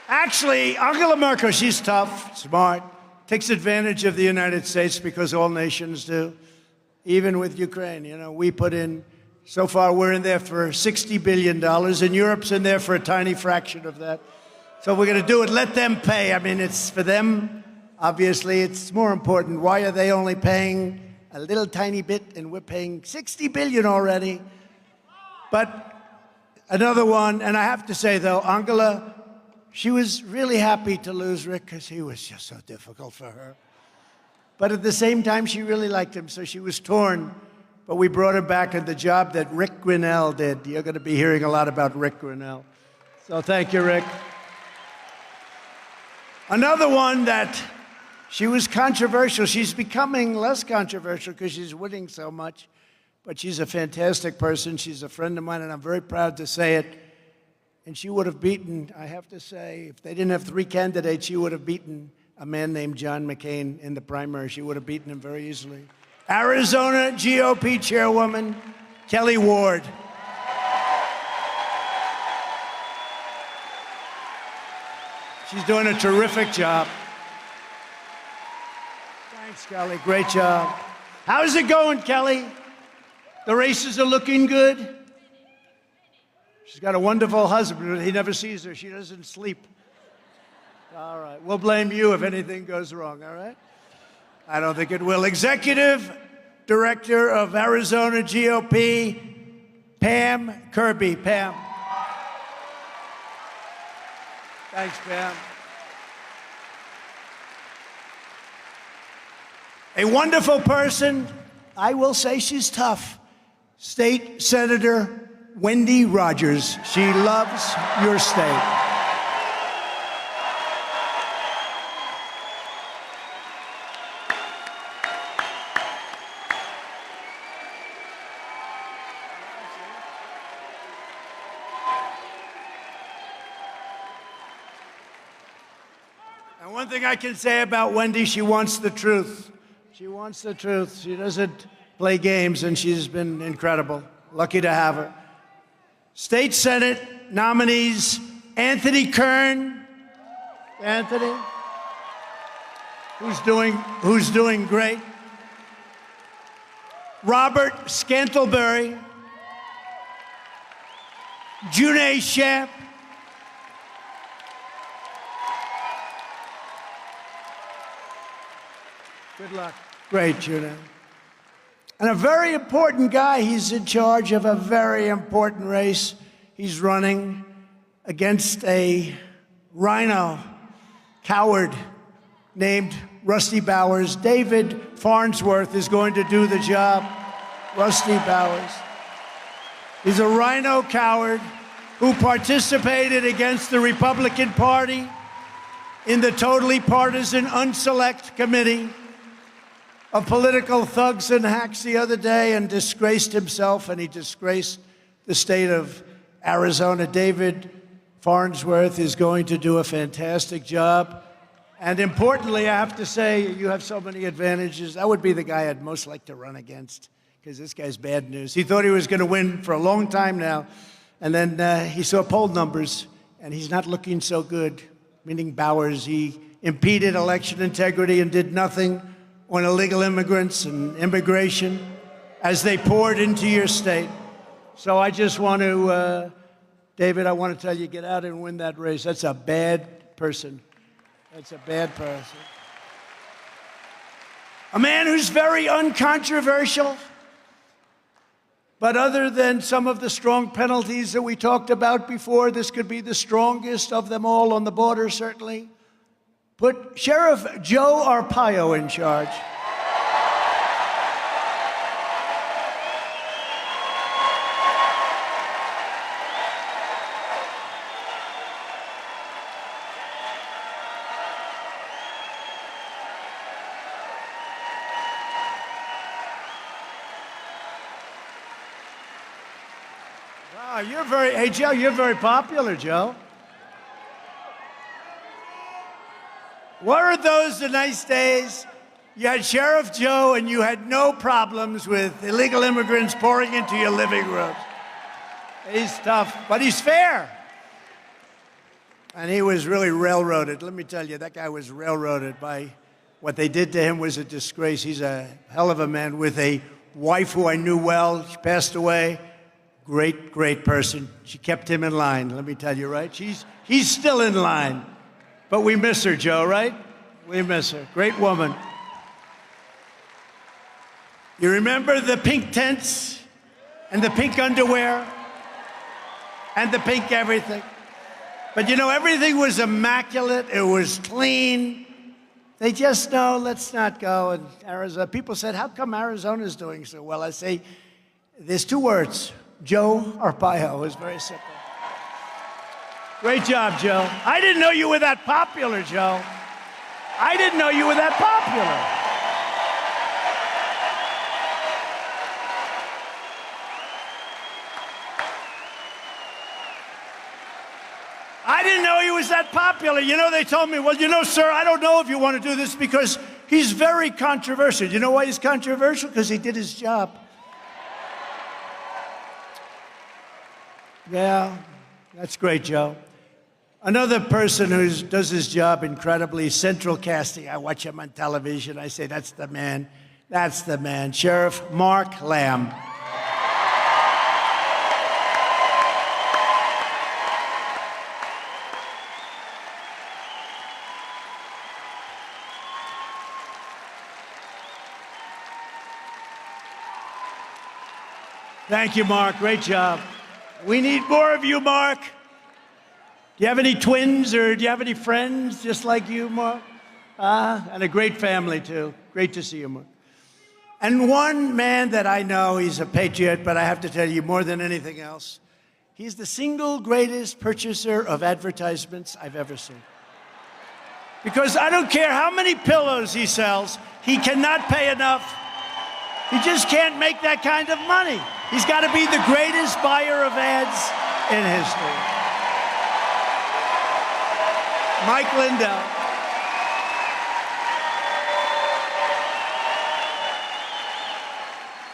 Actually, Angela Merkel, she's tough, smart, takes advantage of the United States because all nations do. Even with Ukraine, you know, we put in, so far we're in there for $60 billion, and Europe's in there for a tiny fraction of that. So we're going to do it, let them pay. I mean, it's for them. Obviously, it's more important. Why are they only paying a little tiny bit and we're paying $60 billion already? But another one, and I have to say, though, Angela, she was really happy to lose Rick because he was just so difficult for her. But at the same time, she really liked him, so she was torn. But we brought her back in the job that Rick Grinnell did. You're going to be hearing a lot about Rick Grinnell. So thank you, Rick. Another one that she was controversial. She's becoming less controversial because she's winning so much. But she's a fantastic person. She's a friend of mine, and I'm very proud to say it. And she would have beaten, I have to say, if they didn't have 3 candidates, she would have beaten a man named John McCain in the primary. She would have beaten him very easily. Arizona GOP chairwoman, Kelly Ward. She's doing a terrific job. Thanks, Kelly. Great job. How's it going, Kelly? The races are looking good? She's got a wonderful husband, but he never sees her. She doesn't sleep. All right. We'll blame you if anything goes wrong, all right? I don't think it will. Executive Director of Arizona GOP, Pam Kirby. Pam. Thanks, Pam. A wonderful person. I will say she's tough. State Senator Wendy Rogers. She loves your state. And one thing I can say about Wendy, she wants the truth. She wants the truth. She doesn't play games, and she's been incredible. Lucky to have her. State Senate nominees, Anthony Kern. Anthony, who's doing great. Robert Scantlebury. June Shamp. Good luck. Great, June. And a very important guy. He's in charge of a very important race. He's running against a rhino coward named Rusty Bowers. David Farnsworth is going to do the job. Rusty Bowers. He's a rhino coward who participated against the Republican Party in the totally partisan unselect committee of political thugs and hacks the other day and disgraced himself, and he disgraced the state of Arizona. David Farnsworth is going to do a fantastic job. And importantly, I have to say, you have so many advantages. That would be the guy I'd most like to run against, because this guy's bad news. He thought he was going to win for a long time now, and then he saw poll numbers, and he's not looking so good, meaning Bowers. He impeded election integrity and did nothing on illegal immigrants and immigration as they poured into your state. So I just want to, David, I want to tell you, get out and win that race. That's a bad person. That's a bad person. A man who's very uncontroversial, but other than some of the strong penalties that we talked about before, this could be the strongest of them all on the border, certainly. put Sheriff Joe Arpaio in charge. Wow, hey, Joe, you're very popular, Joe. Weren't those the nice days? You had Sheriff Joe and you had no problems with illegal immigrants pouring into your living rooms. He's tough, but he's fair. And he was really railroaded. Let me tell you, that guy was railroaded by what they did to him was a disgrace. He's a hell of a man with a wife who I knew well. She passed away. Great, great person. She kept him in line, let me tell you, right? He's still in line. But we miss her, Joe, right? We miss her. Great woman. You remember the pink tents and the pink underwear and the pink everything? But you know, everything was immaculate. It was clean. They just know, let's not go. And Arizona, people said, how come Arizona's doing so well? I say, there's two words. Joe Arpaio. Is very simple. Great job, Joe. I didn't know you were that popular, Joe. I didn't know you were that popular. I didn't know he was that popular. You know, they told me, well, you know, sir, I don't know if you want to do this because he's very controversial. You know why he's controversial? Because he did his job. Yeah, that's great, Joe. Another person who does his job incredibly, Central Casting. I watch him on television. I say, that's the man. That's the man. Sheriff Mark Lamb. Thank you, Mark. Great job. We need more of you, Mark. Do you have any twins or do you have any friends just like you, Mark? And a great family, too. Great to see you, Mark. And one man that I know, he's a patriot, but I have to tell you, more than anything else, he's the single greatest purchaser of advertisements I've ever seen. Because I don't care how many pillows he sells, he cannot pay enough. He just can't make that kind of money. He's got to be the greatest buyer of ads in history. Mike Lindell.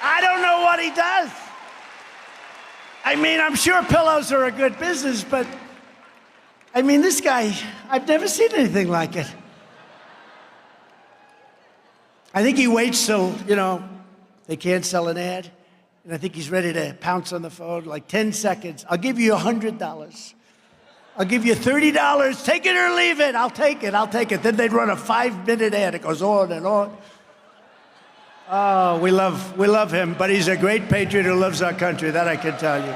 I don't know what he does. I mean, I'm sure pillows are a good business, but I mean, this guy, I've never seen anything like it. I think he waits till, you know, they can't sell an ad. And I think he's ready to pounce on the phone, like 10 seconds. I'll give you $100. I'll give you $30. Take it or leave it. I'll take it. I'll take it. Then they'd run a 5-minute ad. It goes on and on. Oh, we love him. But he's a great patriot who loves our country. That I can tell you.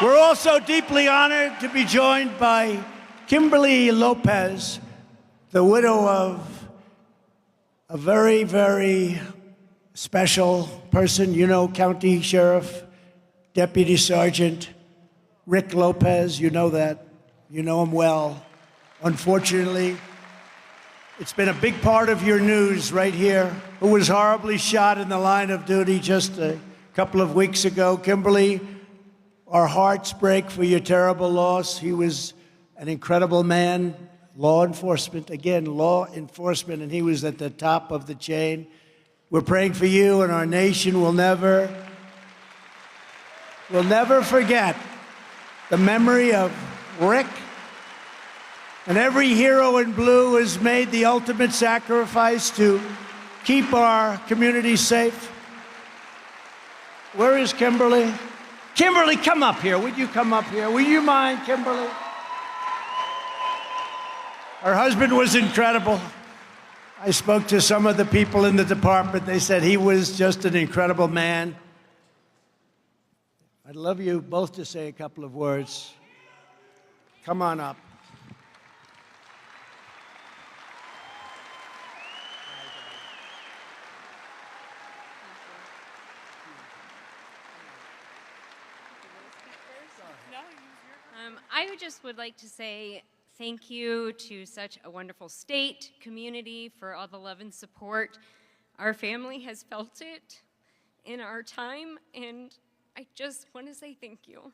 We're also deeply honored to be joined by Kimberly Lopez, the widow of a very, very special person, you know, County Sheriff, Deputy Sergeant Rick Lopez, you know that. You know him well. Unfortunately, it's been a big part of your news right here, who was horribly shot in the line of duty just a couple of weeks ago. Kimberly, our hearts break for your terrible loss. He was an incredible man. Law enforcement, again, law enforcement, and he was at the top of the chain. We're praying for you, and our nation will never forget the memory of Rick. And every hero in blue has made the ultimate sacrifice to keep our community safe. Where is Kimberly? Kimberly, come up here. Would you come up here? Would you mind, Kimberly? Her husband was incredible. I spoke to some of the people in the department. They said he was just an incredible man. I'd love you both to say a couple of words. Come on up. Would like to say thank you to such a wonderful state, community, for all the love and support. Our family has felt it in our time, and I just want to say thank you.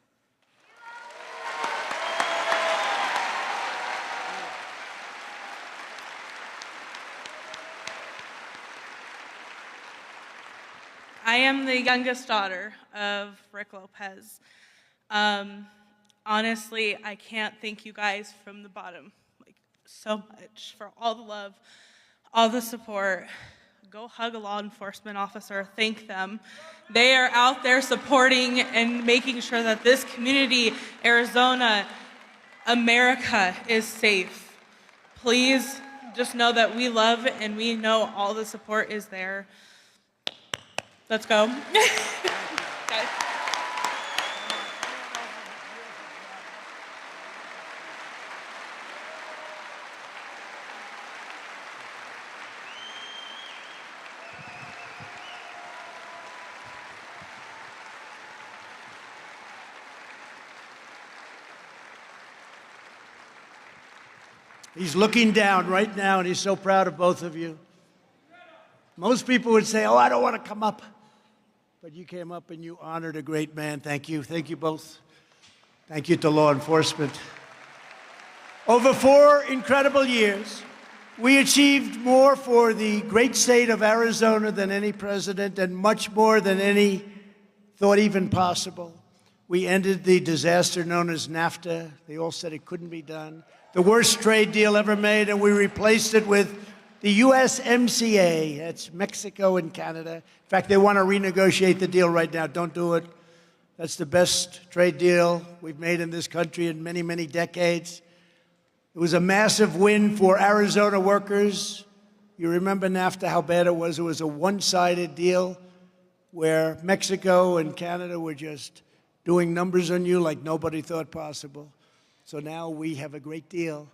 I am the youngest daughter of Rick Lopez. Honestly, I can't thank you guys from the bottom, so much for all the love, all the support. Go hug a law enforcement officer, thank them. They are out there supporting and making sure that this community, Arizona, America, is safe. Please just know that we love and we know all the support is there. Let's go. Okay. He's looking down right now, and he's so proud of both of you. Most people would say, oh, I don't want to come up. But you came up and you honored a great man. Thank you. Thank you both. Thank you to law enforcement. Over 4 incredible years, we achieved more for the great state of Arizona than any president, and much more than any thought even possible. We ended the disaster known as NAFTA. They all said it couldn't be done. The worst trade deal ever made, and we replaced it with the USMCA. That's Mexico and Canada. In fact, they want to renegotiate the deal right now. Don't do it. That's the best trade deal we've made in this country in many, many decades. It was a massive win for Arizona workers. You remember NAFTA, how bad it was. It was a one-sided deal where Mexico and Canada were just doing numbers on you like nobody thought possible. So now we have a great deal.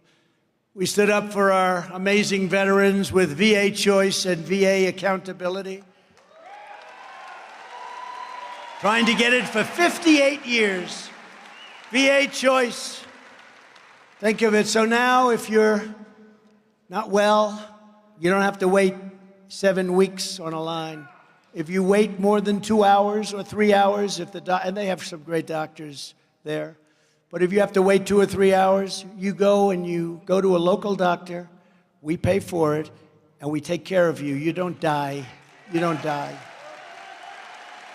We stood up for our amazing veterans with VA choice and VA accountability. Trying to get it for 58 years. VA choice. Think of it. So now if you're not well, you don't have to wait 7 weeks on a line. If you wait more than 2 hours or 3 hours, and they have some great doctors there, but if you have to wait 2 or 3 hours, you go to a local doctor, we pay for it, and we take care of you. You don't die. You don't die.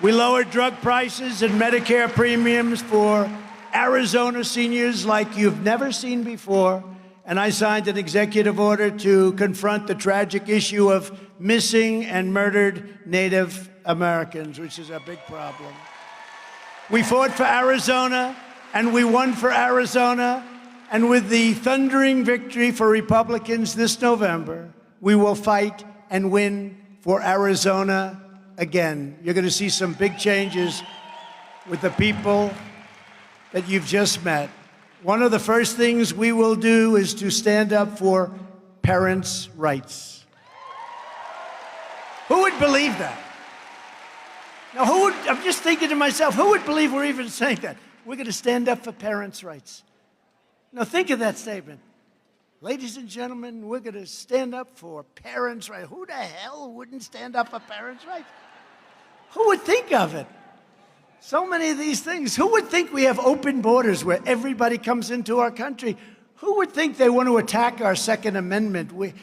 We lowered drug prices and Medicare premiums for Arizona seniors like you've never seen before, and I signed an executive order to confront the tragic issue of missing and murdered Native Americans, which is a big problem. We fought for Arizona, and we won for Arizona, and with the thundering victory for Republicans this November, we will fight and win for Arizona again. You're going to see some big changes with the people that you've just met. One of the first things we will do is to stand up for parents' rights. Who would believe that? Now, I'm just thinking to myself, who would believe we're even saying that? We're going to stand up for parents' rights. Now, think of that statement. Ladies and gentlemen, we're going to stand up for parents' rights. Who the hell wouldn't stand up for parents' rights? Who would think of it? So many of these things. Who would think we have open borders where everybody comes into our country? Who would think they want to attack our Second Amendment? We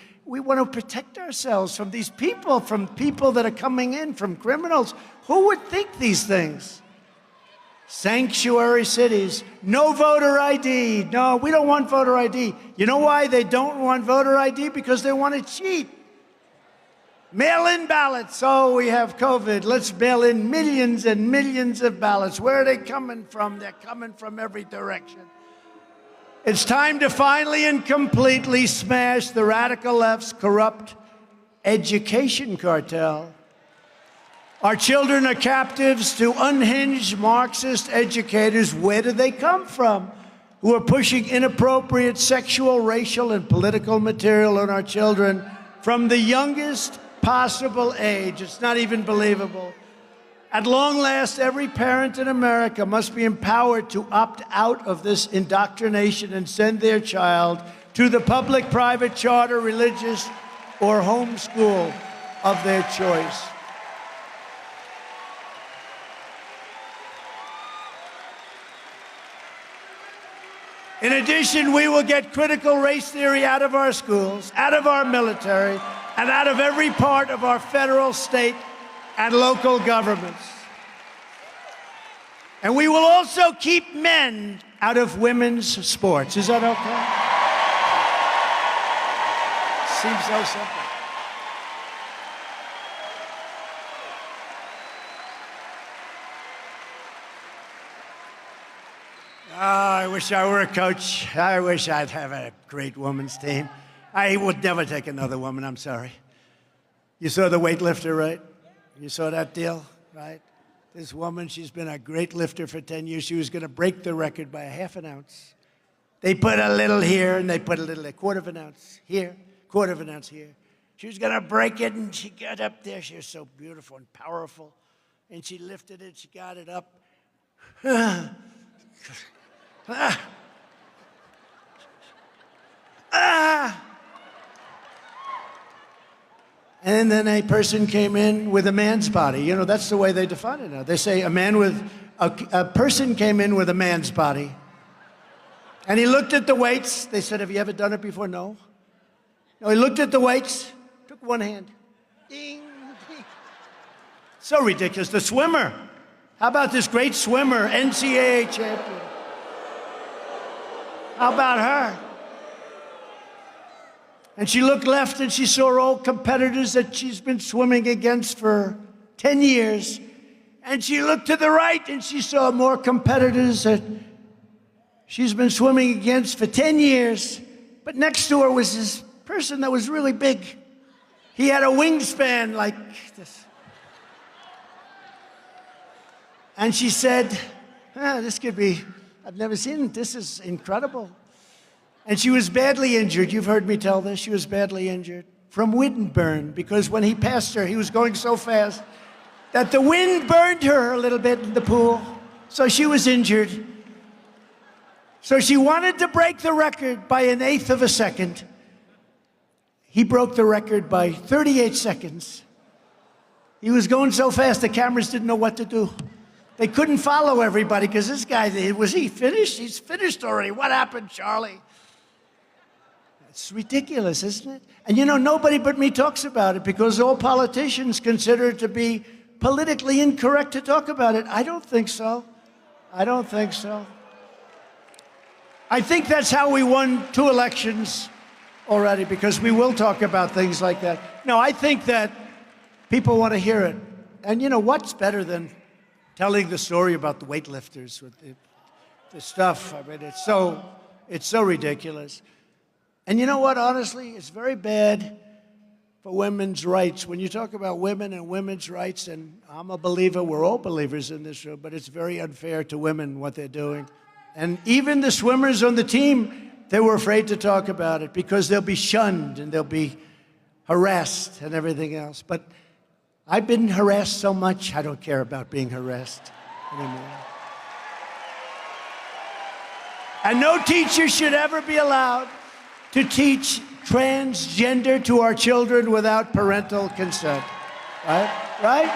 want to protect ourselves from these people, from people that are coming in, from criminals. Who would think these things? Sanctuary cities, no voter ID. No, we don't want voter ID. You know why they don't want voter ID? Because they want to cheat. Mail-in ballots. Oh, we have COVID. Let's mail in millions and millions of ballots. Where are they coming from? They're coming from every direction. It's time to finally and completely smash the radical left's corrupt education cartel. Our children are captives to unhinged Marxist educators. Where do they come from? who are pushing inappropriate sexual, racial, and political material on our children from the youngest possible age. It's not even believable. At long last, every parent in America must be empowered to opt out of this indoctrination and send their child to the public, private, charter, religious, or home school of their choice. In addition, we will get critical race theory out of our schools, out of our military, and out of every part of our federal, state, and local governments. And we will also keep men out of women's sports. Is that okay? Seems so simple. Oh, I wish I were a coach. I wish I'd have a great women's team. I would never take another woman, I'm sorry. You saw the weightlifter, right? You saw that deal, right? This woman, she's been a great lifter for 10 years. She was going to break the record by a half an ounce. They put a little here, and they put a quarter of an ounce here, quarter of an ounce here. She was going to break it, and she got up there. She was so beautiful and powerful. And she lifted it. She got it up. And then a person came in with a man's body. You know, that's the way they define it now. They say a person came in with a man's body. And he looked at the weights. They said, have you ever done it before? No. No, he looked at the weights, took one hand. Ding, ding. So ridiculous. The swimmer. How about this great swimmer, NCAA champion? How about her? And she looked left and she saw old competitors that she's been swimming against for 10 years. And she looked to the right and she saw more competitors that she's been swimming against for 10 years. But next to her was this person that was really big. He had a wingspan like this. And she said, this could be, I've never seen it. This is incredible. And she was badly injured. You've heard me tell this. She was badly injured from wind burn, because when he passed her, he was going so fast that the wind burned her a little bit in the pool. So she was injured. So she wanted to break the record by 1/8 of a second. He broke the record by 38 seconds. He was going so fast, the cameras didn't know what to do. They couldn't follow everybody because this guy, was he finished? He's finished already. What happened, Charlie? It's ridiculous, isn't it? And you know, nobody but me talks about it because all politicians consider it to be politically incorrect to talk about it. I don't think so. I don't think so. I think that's how we won 2 elections already, because we will talk about things like that. No, I think that people want to hear it. And you know, what's better than telling the story about the weightlifters with the stuff? I mean, it's so ridiculous. And you know what, honestly, it's very bad for women's rights. When you talk about women and women's rights, and I'm a believer, we're all believers in this room, but it's very unfair to women what they're doing. And even the swimmers on the team, they were afraid to talk about it because they'll be shunned and they'll be harassed and everything else. But I've been harassed so much, I don't care about being harassed anymore. And no teacher should ever be allowed to teach transgender to our children without parental consent. Right? Right?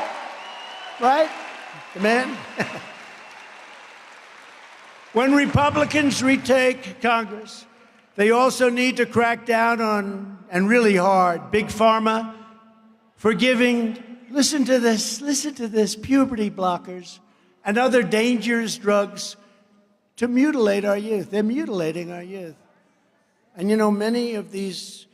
Right? Amen? When Republicans retake Congress, they also need to crack down on, and really hard, Big Pharma for giving, listen to this, puberty blockers and other dangerous drugs to mutilate our youth. They're mutilating our youth. And you know, many of these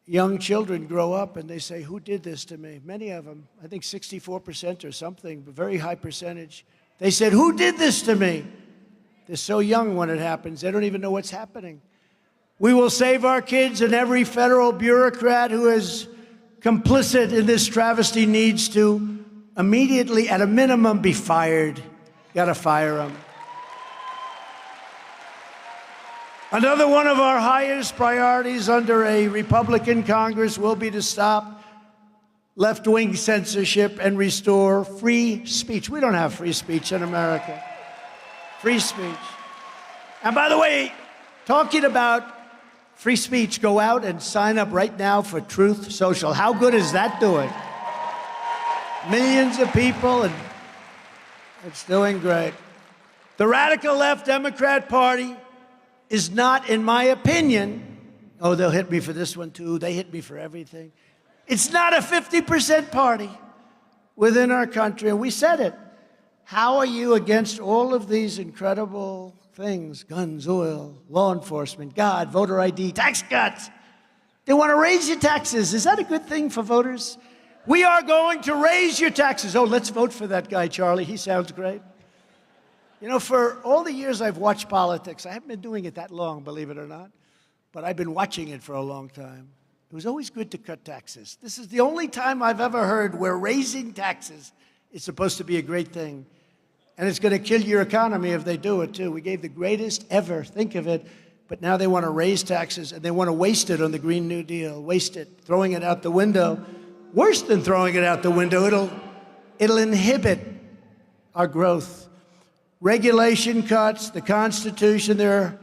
young children grow up and they say, who did this to me? Many of them, I think 64% or something, a very high percentage. They said, who did this to me? They're so young when it happens, they don't even know what's happening. We will save our kids, and every federal bureaucrat who is complicit in this travesty needs to immediately, at a minimum, be fired. You gotta fire them. Another one of our highest priorities under a Republican Congress will be to stop left-wing censorship and restore free speech. We don't have free speech in America. Free speech. And by the way, talking about free speech, go out and sign up right now for Truth Social. How good is that doing? Millions of people, and it's doing great. The radical left Democrat Party is not, in my opinion, oh, they'll hit me for this one too, they hit me for everything. It's not a 50% party within our country, and we said it. How are you against all of these incredible things? Guns, oil, law enforcement, God, voter ID, tax cuts. They want to raise your taxes. Is that a good thing for voters? We are going to raise your taxes. Oh, let's vote for that guy, Charlie. He sounds great. You know, for all the years I've watched politics, I haven't been doing it that long, believe it or not, but I've been watching it for a long time. It was always good to cut taxes. This is the only time I've ever heard where raising taxes is supposed to be a great thing. And it's going to kill your economy if they do it, too. We gave the greatest ever, think of it, but now they want to raise taxes, and they want to waste it on the Green New Deal, waste it, throwing it out the window. Worse than throwing it out the window, it'll inhibit our growth. Regulation cuts, the Constitution, they're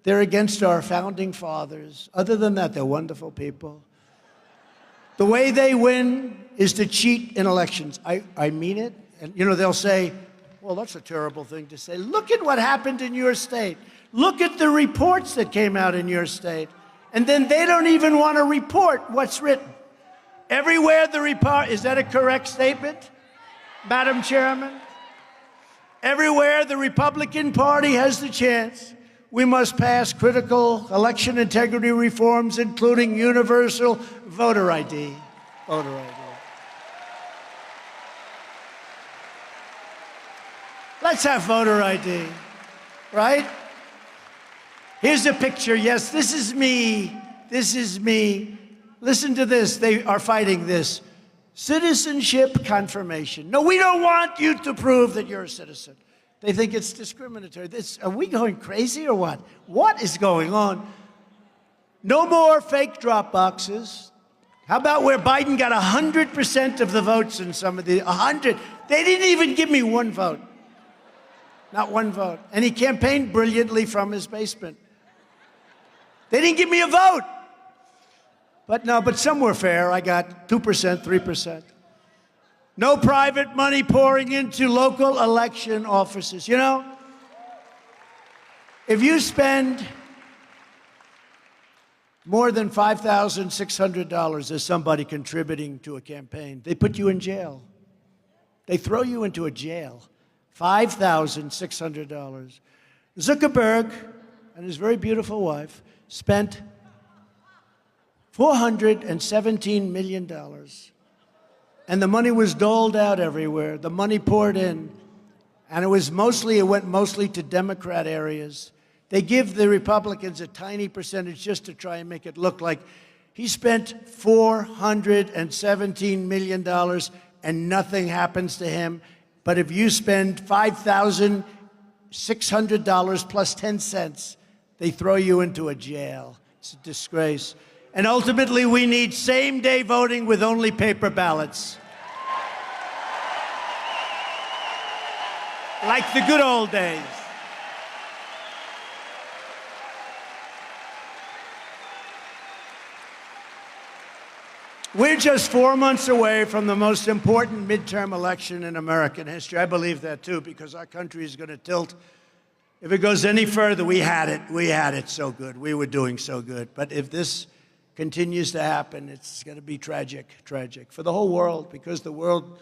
against our founding fathers. Other than that, they're wonderful people. The way they win is to cheat in elections. I mean it. And, you know, they'll say, well, that's a terrible thing to say. Look at what happened in your state. Look at the reports that came out in your state. And then they don't even want to report what's written. Everywhere the report, is that a correct statement, Madam Chairman? Everywhere the Republican Party has the chance, we must pass critical election integrity reforms, including universal voter ID. Voter ID. Let's have voter ID, right? Here's a picture. Yes, this is me. This is me. Listen to this. They are fighting this. Citizenship confirmation. No, we don't want you to prove that you're a citizen. They think it's discriminatory. Are we going crazy or what? What is going on? No more fake drop boxes. How about where Biden got 100% of the votes in some of the 100? They didn't even give me one vote. Not one vote. And he campaigned brilliantly from his basement. They didn't give me a vote. But some were fair. I got 2%, 3%. No private money pouring into local election offices. You know, if you spend more than $5,600 as somebody contributing to a campaign, they put you in jail. They throw you into a jail. $5,600. Zuckerberg and his very beautiful wife spent $417 million. And the money was doled out everywhere. The money poured in. And it went mostly to Democrat areas. They give the Republicans a tiny percentage just to try and make it look like he spent $417 million and nothing happens to him. But if you spend $5,600 plus 10 cents, they throw you into a jail. It's a disgrace. And ultimately, we need same-day voting with only paper ballots. Like the good old days. We're just 4 months away from the most important midterm election in American history. I believe that, too, because our country is going to tilt. If it goes any further, we had it so good. We were doing so good. But if this continues to happen, it's going to be tragic for the whole world, because the world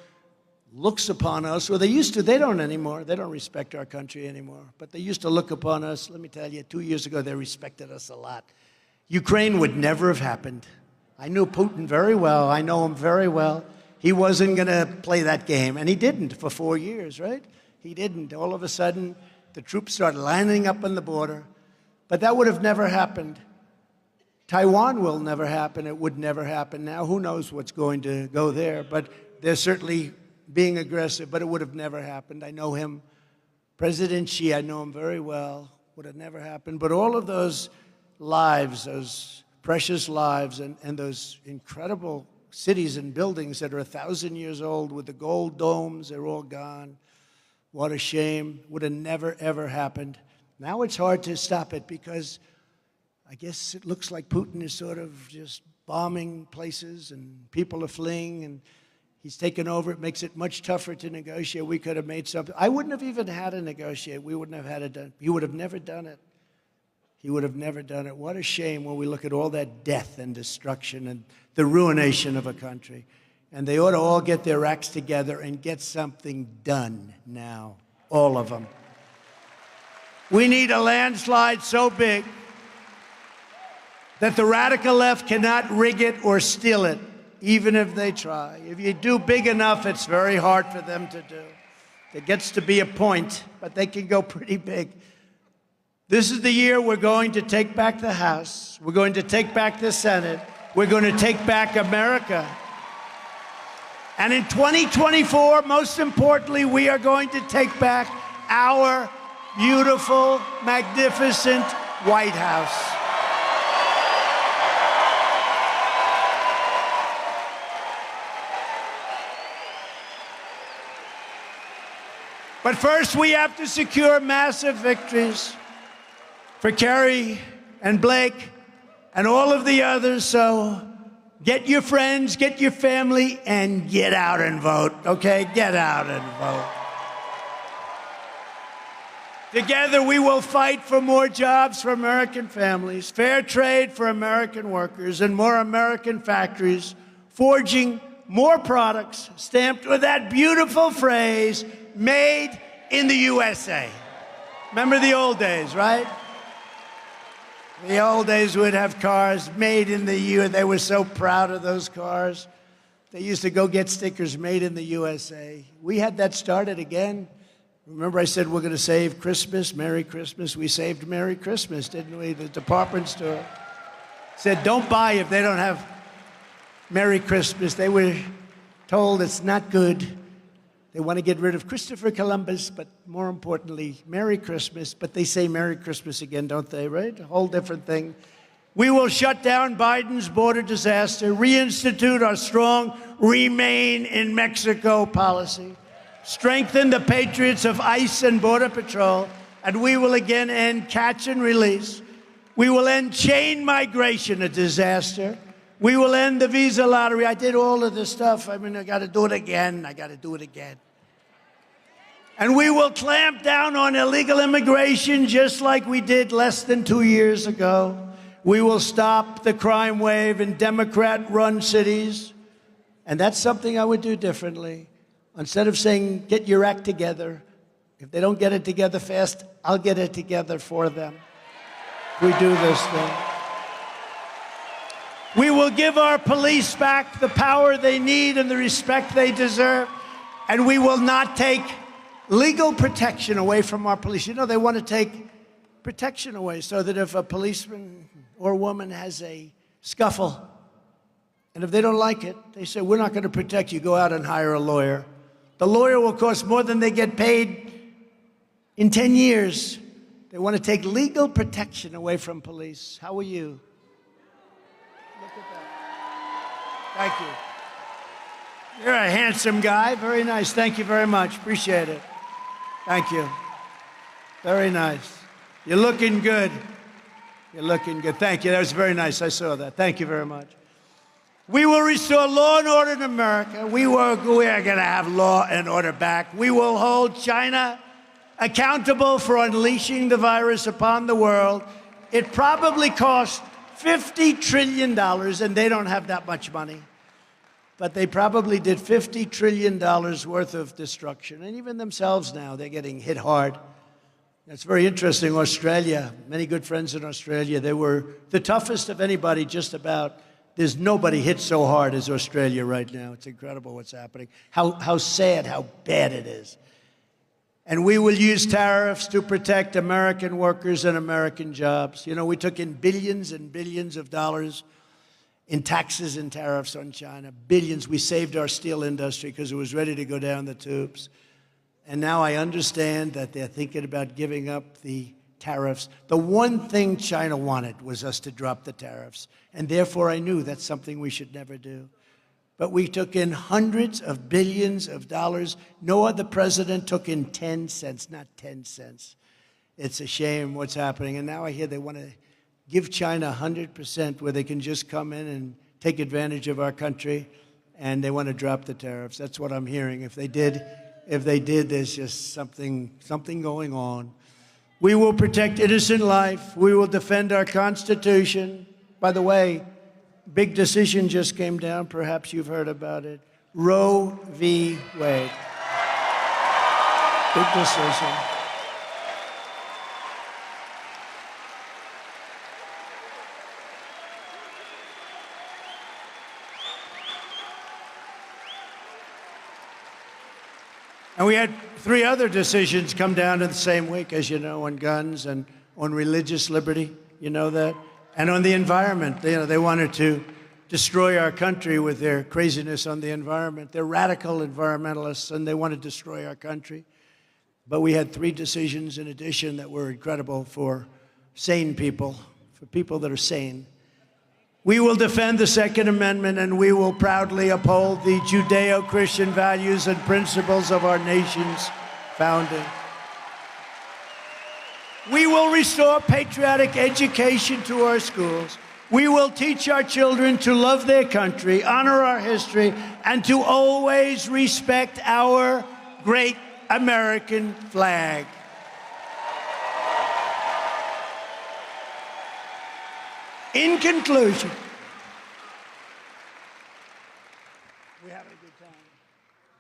looks upon us, well, they used to, they don't anymore. They don't respect our country anymore. But they used to look upon us. Let me tell you, 2 years ago, they respected us a lot. Ukraine would never have happened. I knew Putin very well. I know him very well. He wasn't going to play that game, and he didn't for 4 years, right? He didn't. All of a sudden, the troops started lining up on the border. But that would have never happened. Taiwan will never happen. It would never happen now. Who knows what's going to go there? But they're certainly being aggressive, but it would have never happened. I know him. President Xi, I know him very well. would have never happened. But all of those lives, those precious lives, and those incredible cities and buildings that are 1,000 years old with the gold domes, they're all gone. What a shame. Would have never, ever happened. Now it's hard to stop it because I guess it looks like Putin is sort of just bombing places and people are fleeing and he's taken over. It makes it much tougher to negotiate. We could have made something. I wouldn't have even had to negotiate. We wouldn't have had it done. He would have never done it. He would have never done it. What a shame when we look at all that death and destruction and the ruination of a country. And they ought to all get their acts together and get something done now, all of them. We need a landslide so big that the radical left cannot rig it or steal it, even if they try. If you do big enough, it's very hard for them to do. There gets to be a point, but they can go pretty big. This is the year we're going to take back the House. We're going to take back the Senate. We're going to take back America. And in 2024, most importantly, we are going to take back our beautiful, magnificent White House. But first, we have to secure massive victories for Kerry and Blake and all of the others. So get your friends, get your family, and get out and vote, okay? Get out and vote. Together, we will fight for more jobs for American families, fair trade for American workers, and more American factories, forging more products stamped with that beautiful phrase, made in the USA. Remember the old days, right? The old days would have cars made in the USA. They were so proud of those cars. They used to go get stickers made in the USA. We had that started again. Remember I said we're going to save Christmas, Merry Christmas? We saved Merry Christmas, didn't we? The department store said don't buy if they don't have Merry Christmas. They were told it's not good. They want to get rid of Christopher Columbus, but more importantly, Merry Christmas. But they say Merry Christmas again, don't they, right? A whole different thing. We will shut down Biden's border disaster, reinstitute our strong Remain in Mexico policy, strengthen the patriots of ICE and Border Patrol, and we will again end catch and release. We will end chain migration, a disaster. We will end the visa lottery. I did all of this stuff. I mean, I got to do it again. I got to do it again. And we will clamp down on illegal immigration just like we did less than 2 years ago. We will stop the crime wave in Democrat-run cities. And that's something I would do differently. Instead of saying, get your act together, if they don't get it together fast, I'll get it together for them. We do this thing. We will give our police back the power they need and the respect they deserve. And we will not take legal protection away from our police. You know, they want to take protection away so that if a policeman or woman has a scuffle, and if they don't like it, they say, we're not going to protect you. Go out and hire a lawyer. The lawyer will cost more than they get paid in 10 years. They want to take legal protection away from police. How are you? Look at that. Thank you. You're a handsome guy. Very nice. Thank you very much. Appreciate it. Thank you. Very nice. You're looking good. You're looking good. Thank you. That was very nice. I saw that. Thank you very much. We will restore law and order in America. We are going to have law and order back. We will hold China accountable for unleashing the virus upon the world. It probably cost $50 trillion, and they don't have that much money. But they probably did $50 trillion worth of destruction. And even themselves now, they're getting hit hard. It's very interesting. Australia, many good friends in Australia, they were the toughest of anybody, just about. There's nobody hit so hard as Australia right now. It's incredible what's happening. How sad, how bad it is. And we will use tariffs to protect American workers and American jobs. You know, we took in billions and billions of dollars in taxes and tariffs on China. Billions. We saved our steel industry because it was ready to go down the tubes. And now I understand that they're thinking about giving up the tariffs. The one thing China wanted was us to drop the tariffs. And therefore, I knew that's something we should never do. But we took in hundreds of billions of dollars. No other president took in 10 cents, not 10 cents. It's a shame what's happening. And now I hear they want to give China 100% where they can just come in and take advantage of our country, and they want to drop the tariffs. That's what I'm hearing. If they did, there's just something going on. We will protect innocent life. We will defend our Constitution. By the way, big decision just came down. Perhaps you've heard about it. Roe v. Wade. Big decision. And we had 3 other decisions come down in the same week, as you know, on guns and on religious liberty. You know that? And on the environment. They wanted to destroy our country with their craziness on the environment. They're radical environmentalists, and they want to destroy our country. But we had 3 decisions in addition that were incredible for sane people, for people that are sane. We will defend the Second Amendment, and we will proudly uphold the Judeo-Christian values and principles of our nation's founding. We will restore patriotic education to our schools. We will teach our children to love their country, honor our history, and to always respect our great American flag. In conclusion, we're having a good time.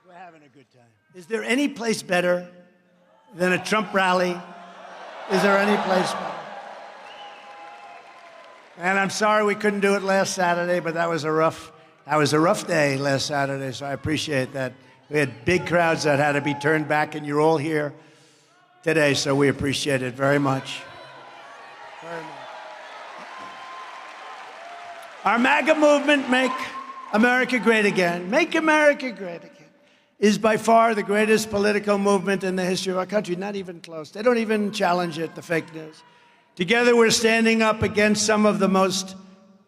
We're having a good time. Is there any place better than a Trump rally? Is there any place better? And I'm sorry we couldn't do it last Saturday, but that was a rough day last Saturday, so I appreciate that. We had big crowds that had to be turned back, and you're all here today, so we appreciate it very much. Very much. Our MAGA movement, Make America Great Again, Make America Great Again, is by far the greatest political movement in the history of our country. Not even close. They don't even challenge it, the fake news. Together, we're standing up against some of the most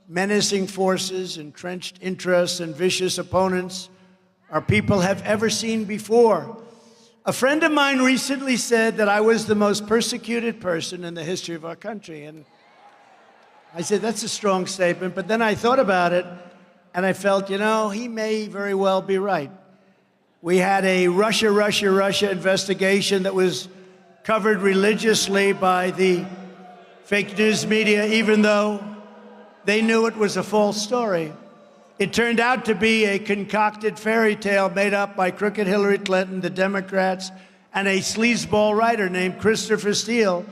menacing forces, entrenched interests, and vicious opponents our people have ever seen before. A friend of mine recently said that I was the most persecuted person in the history of our country. And I said, that's a strong statement, but then I thought about it, and I felt, he may very well be right. We had a Russia investigation that was covered religiously by the fake news media, even though they knew it was a false story. It turned out to be a concocted fairy tale made up by crooked Hillary Clinton, the Democrats, and a sleazeball writer named Christopher Steele,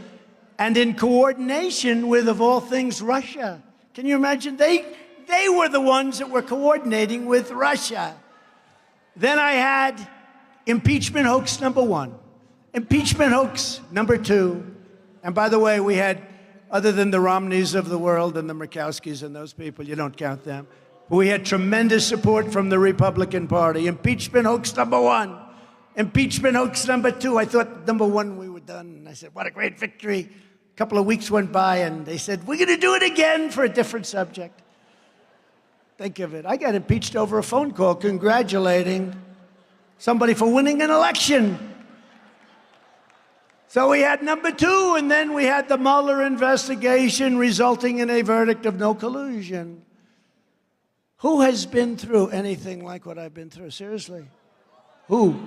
and in coordination with, of all things, Russia. Can you imagine? They were the ones that were coordinating with Russia. Then I had impeachment hoax number 1, impeachment hoax number 2. And by the way, we had, other than the Romneys of the world and the Murkowskis and those people, you don't count them, but we had tremendous support from the Republican Party. Impeachment hoax number 1. Impeachment hoax number 2. I thought number 1 we were done. And I said, what a great victory. A couple of weeks went by, and they said, we're going to do it again for a different subject. Think of it. I got impeached over a phone call congratulating somebody for winning an election. So we had number 2, and then we had the Mueller investigation resulting in a verdict of no collusion. Who has been through anything like what I've been through? Seriously. Who?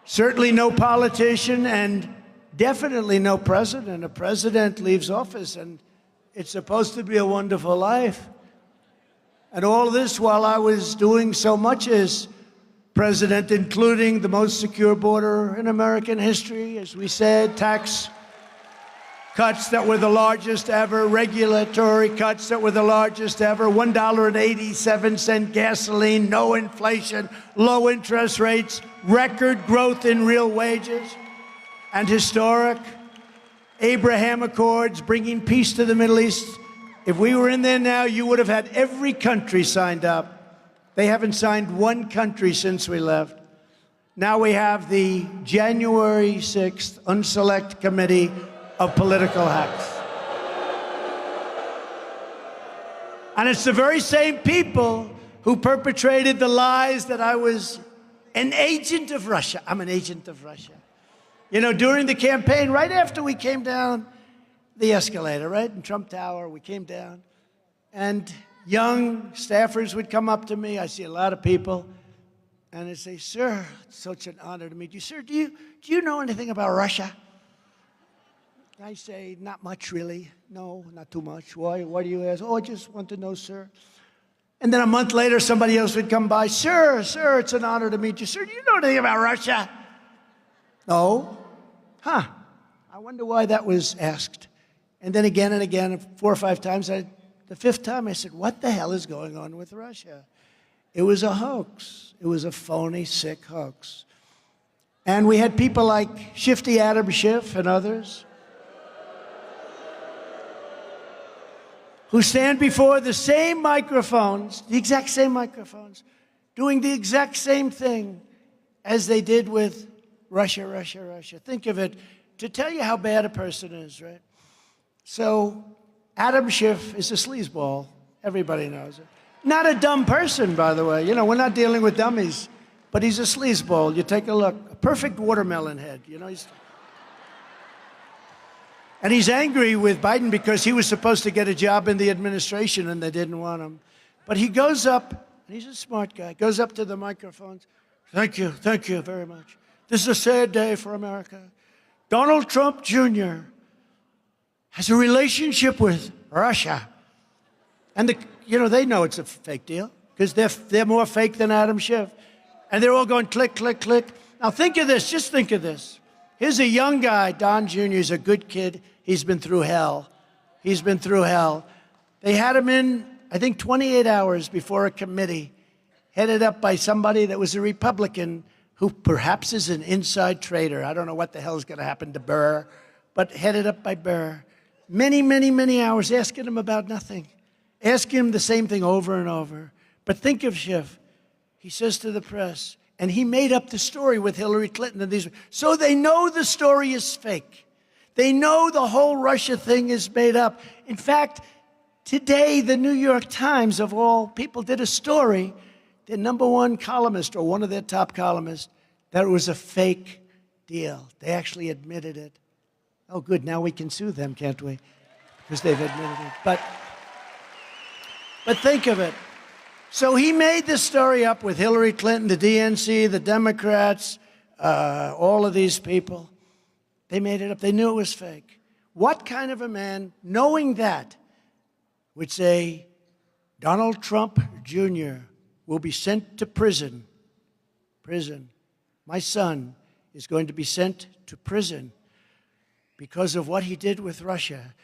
Certainly no politician, and definitely no president. A president leaves office, and it's supposed to be a wonderful life. And all this while I was doing so much as president, including the most secure border in American history, as we said, tax cuts that were the largest ever, regulatory cuts that were the largest ever, $1.87 gasoline, no inflation, low interest rates, record growth in real wages, and historic Abraham Accords bringing peace to the Middle East. If we were in there now, you would have had every country signed up. They haven't signed one country since we left. Now we have the January 6th Unselect Committee of political hacks. And it's the very same people who perpetrated the lies that I was an agent of Russia. I'm an agent of Russia. You know, during the campaign, right after we came down the escalator, right, in Trump Tower, we came down, and young staffers would come up to me. I see a lot of people, and they'd say, "Sir, it's such an honor to meet you. Sir, do you know anything about Russia?" I say, "Not much, really. No, not too much. Why do you ask?" "Oh, I just want to know, sir." And then a month later, somebody else would come by. Sir, it's an honor to meet you. "Sir, do you know anything about Russia?" "No." "Huh. I wonder why that was asked." And then again and again, 4 or 5 times. The 5th time, I said, "What the hell is going on with Russia?" It was a hoax. It was a phony, sick hoax. And we had people like Shifty Adam Schiff and others who stand before the same microphones, the exact same microphones, doing the exact same thing as they did with Russia, Russia, Russia. Think of it, to tell you how bad a person is, right? So Adam Schiff is a sleazeball. Everybody knows it. Not a dumb person, by the way. You know, we're not dealing with dummies, but he's a sleazeball. You take a look, a perfect watermelon head. You know, and he's angry with Biden because he was supposed to get a job in the administration and they didn't want him. But he goes up, and he's a smart guy, goes up to the microphones. Thank you very much. This is a sad day for America. Donald Trump Jr. has a relationship with Russia. And they know it's a fake deal because they're more fake than Adam Schiff. And they're all going click, click, click. Now think of this, just think of this. Here's a young guy, Don Jr. He's a good kid. He's been through hell. He's been through hell. They had him in, I think, 28 hours before a committee headed up by somebody that was a Republican who perhaps is an inside trader. I don't know what the hell is going to happen to Burr, but headed up by Burr. Many, many, many hours asking him about nothing. Asking him the same thing over and over. But think of Schiff. He says to the press, and he made up the story with Hillary Clinton and these. So they know the story is fake. They know the whole Russia thing is made up. In fact, today, the New York Times, of all people, did a story, their #1 columnist, or one of their top columnists, that it was a fake deal. They actually admitted it. Oh, good, now we can sue them, can't we? Because they've admitted it. But think of it. So he made this story up with Hillary Clinton, the DNC, the Democrats, all of these people. They made it up. They knew it was fake. What kind of a man, knowing that, would say, Donald Trump Jr. will be sent to prison? Prison. My son is going to be sent to prison because of what he did with Russia.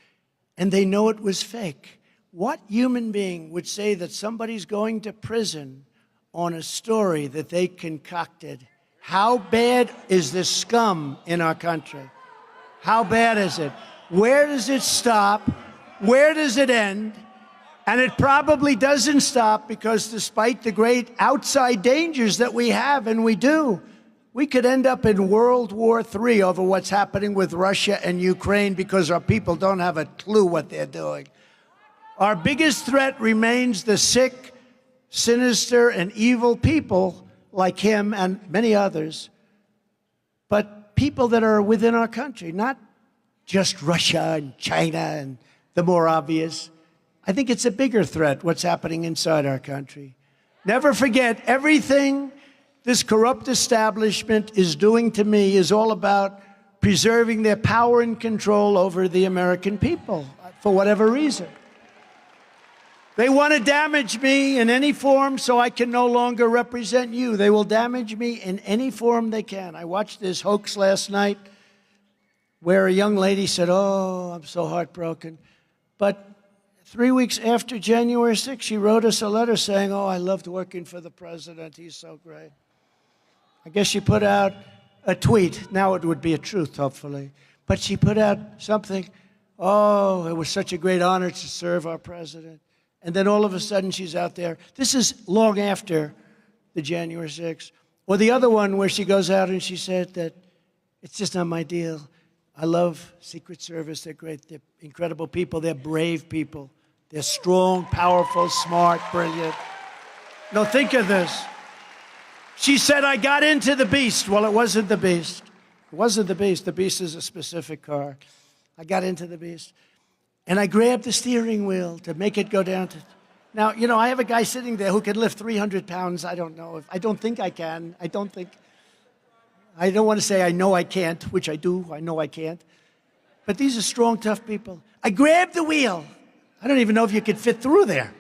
And they know it was fake. What human being would say that somebody's going to prison on a story that they concocted? How bad is this scum in our country? How bad is it? Where does it stop? Where does it end? And it probably doesn't stop because despite the great outside dangers that we have, and we do, we could end up in World War III over what's happening with Russia and Ukraine because our people don't have a clue what they're doing. Our biggest threat remains the sick, sinister, and evil people like him and many others, but people that are within our country, not just Russia and China and the more obvious. I think it's a bigger threat, what's happening inside our country. Never forget, everything this corrupt establishment is doing to me is all about preserving their power and control over the American people, for whatever reason. They want to damage me in any form so I can no longer represent you. They will damage me in any form they can. I watched this hoax last night where a young lady said, "Oh, I'm so heartbroken." But 3 weeks after January 6th, she wrote us a letter saying, "Oh, I loved working for the president. He's so great." I guess she put out a tweet. Now it would be a truth, hopefully. But she put out something, "Oh, it was such a great honor to serve our president." And then all of a sudden she's out there. This is long after the January 6th. Or the other one where she goes out and she said that it's just not my deal. I love Secret Service. They're great. They're incredible people. They're brave people. They're strong, powerful, smart, brilliant. No, think of this. She said, I got into the Beast. Well, it wasn't the Beast. It wasn't the Beast. The Beast is a specific car. I got into the Beast. And I grabbed the steering wheel to make it go down to... Now, you know, I have a guy sitting there who can lift 300 pounds. I don't know. I don't think I can. I don't want to say I know I can't, which I do. I know I can't. But these are strong, tough people. I grabbed the wheel. I don't even know if you could fit through there.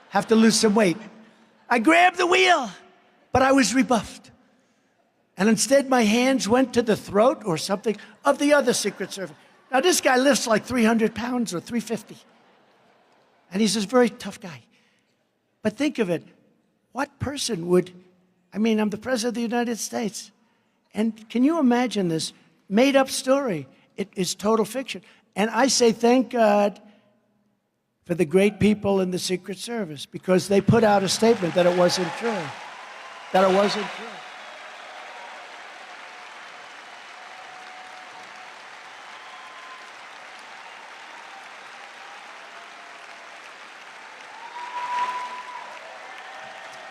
Have to lose some weight. I grabbed the wheel, but I was rebuffed. And instead, my hands went to the throat or something of the other Secret Service. Now, this guy lifts like 300 pounds or 350. And he's a very tough guy. But think of it. What person would... I mean, I'm the President of the United States. And can you imagine this made-up story? It is total fiction. And I say thank God for the great people in the Secret Service, because they put out a statement that it wasn't true. That it wasn't true.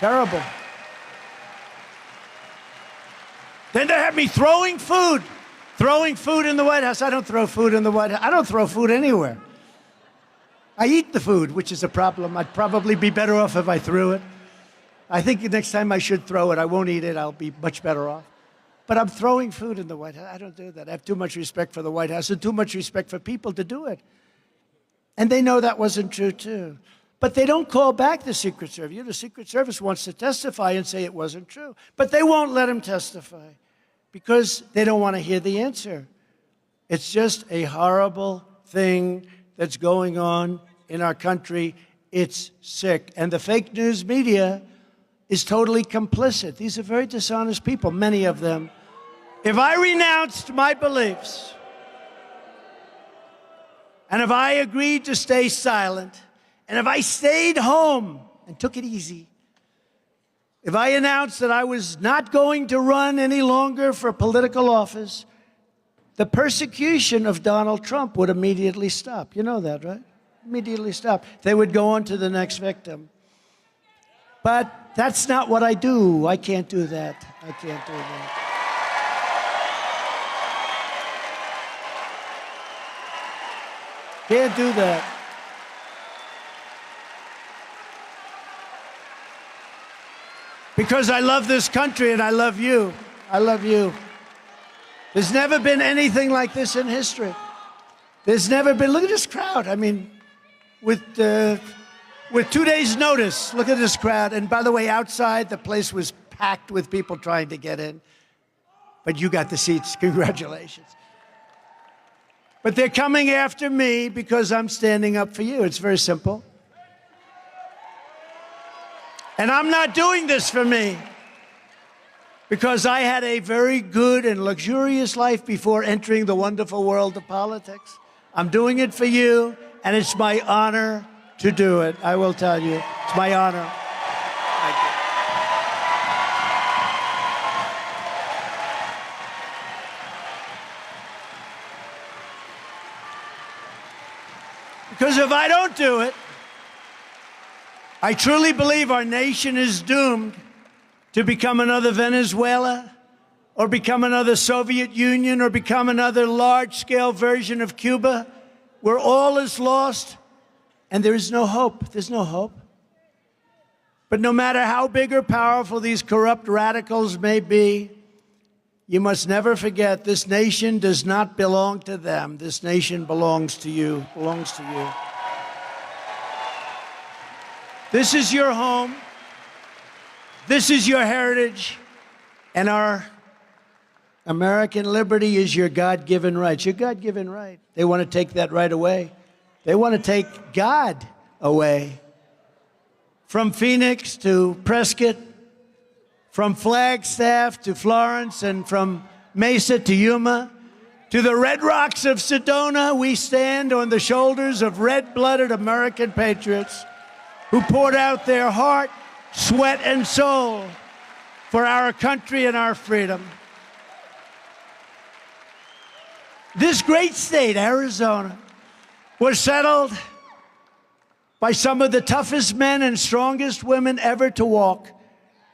Terrible. Then they had me throwing food in the White House. I don't throw food in the White House. I don't throw food anywhere. I eat the food, which is a problem. I'd probably be better off if I threw it. I think the next time I should throw it. I won't eat it. I'll be much better off. But I'm throwing food in the White House. I don't do that. I have too much respect for the White House and too much respect for people to do it. And they know that wasn't true, too. But they don't call back the Secret Service. The Secret Service wants to testify and say it wasn't true. But they won't let him testify because they don't want to hear the answer. It's just a horrible thing that's going on in our country. It's sick. And the fake news media is totally complicit. These are very dishonest people, many of them. If I renounced my beliefs, and if I agreed to stay silent, and if I stayed home and took it easy, if I announced that I was not going to run any longer for political office, the persecution of Donald Trump would immediately stop. You know that, right? Immediately stop. They would go on to the next victim. But that's not what I do. I can't do that. I can't do that. Can't do that. Because I love this country and I love you. I love you. There's never been anything like this in history. There's never been, look at this crowd. I mean, with 2 days' notice, look at this crowd. And by the way, outside, the place was packed with people trying to get in. But you got the seats. Congratulations. But they're coming after me because I'm standing up for you. It's very simple. And I'm not doing this for me, because I had a very good and luxurious life before entering the wonderful world of politics. I'm doing it for you, and it's my honor to do it. I will tell you, it's my honor. Thank you. Because if I don't do it, I truly believe our nation is doomed to become another Venezuela, or become another Soviet Union, or become another large-scale version of Cuba, where all is lost and there is no hope. There's no hope. But no matter how big or powerful these corrupt radicals may be, you must never forget this nation does not belong to them. This nation belongs to you, belongs to you. This is your home. This is your heritage. And our American liberty is your God-given right. It's your God-given right. They want to take that right away. They want to take God away. From Phoenix to Prescott, from Flagstaff to Florence, and from Mesa to Yuma, to the Red Rocks of Sedona, we stand on the shoulders of red-blooded American patriots who poured out their heart, sweat, and soul for our country and our freedom. This great state, Arizona, was settled by some of the toughest men and strongest women ever to walk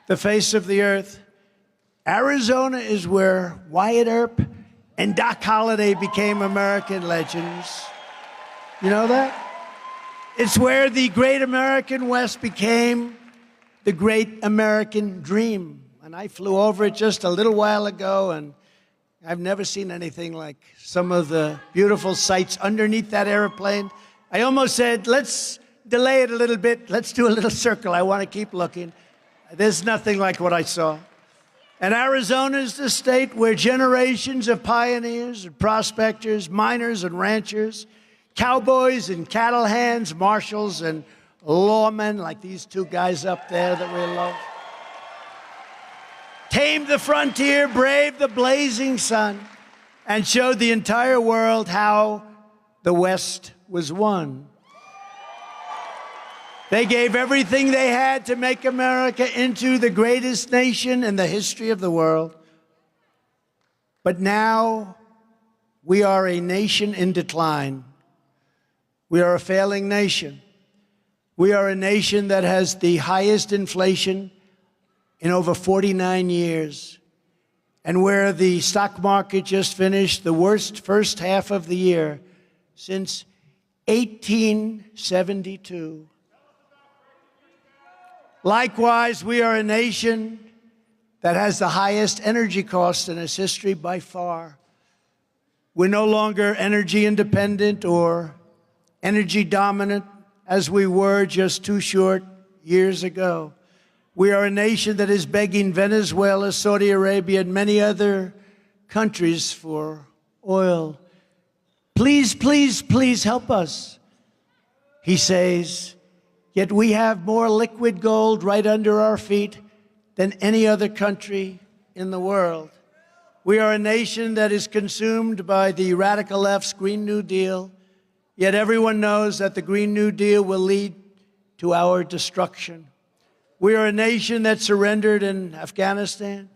the face of the earth. Arizona is where Wyatt Earp and Doc Holliday became American legends. You know that? It's where the great American West became the great American dream. And I flew over it just a little while ago, and I've never seen anything like some of the beautiful sights underneath that airplane. I almost said, let's delay it a little bit. Let's do a little circle. I want to keep looking. There's nothing like what I saw. And Arizona is the state where generations of pioneers and prospectors, miners and ranchers, cowboys and cattle hands, marshals and lawmen like these two guys up there that we love, tamed the frontier, braved the blazing sun, and showed the entire world how the West was won. They gave everything they had to make America into the greatest nation in the history of the world. But now we are a nation in decline. We are a failing nation. We are a nation that has the highest inflation in over 49 years, and where the stock market just finished the worst first half of the year since 1872. Likewise, we are a nation that has the highest energy cost in its history by far. We're no longer energy independent or energy dominant as we were just 2 short years ago. We are a nation that is begging Venezuela, Saudi Arabia, and many other countries for oil. Please, please, please help us, he says. Yet we have more liquid gold right under our feet than any other country in the world. We are a nation that is consumed by the radical left's Green New Deal, yet everyone knows that the Green New Deal will lead to our destruction. We are a nation that surrendered in Afghanistan,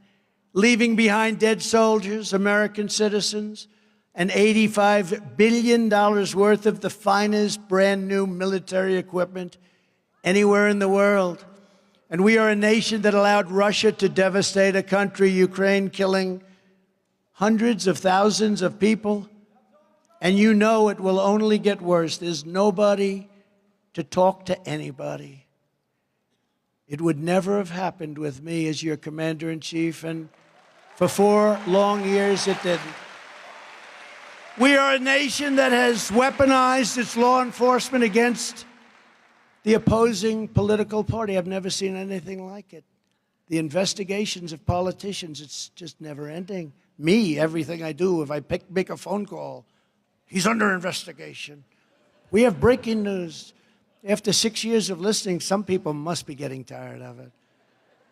leaving behind dead soldiers, American citizens, and $85 billion worth of the finest brand new military equipment anywhere in the world. And we are a nation that allowed Russia to devastate a country, Ukraine, killing hundreds of thousands of people. And you know it will only get worse. There's nobody to talk to anybody. It would never have happened with me as your commander-in-chief, and for 4 long years it didn't. We are a nation that has weaponized its law enforcement against the opposing political party. I've never seen anything like it. The investigations of politicians, it's just never ending. Me, everything I do, if I make a phone call, he's under investigation. We have breaking news. After 6 years of listening, some people must be getting tired of it.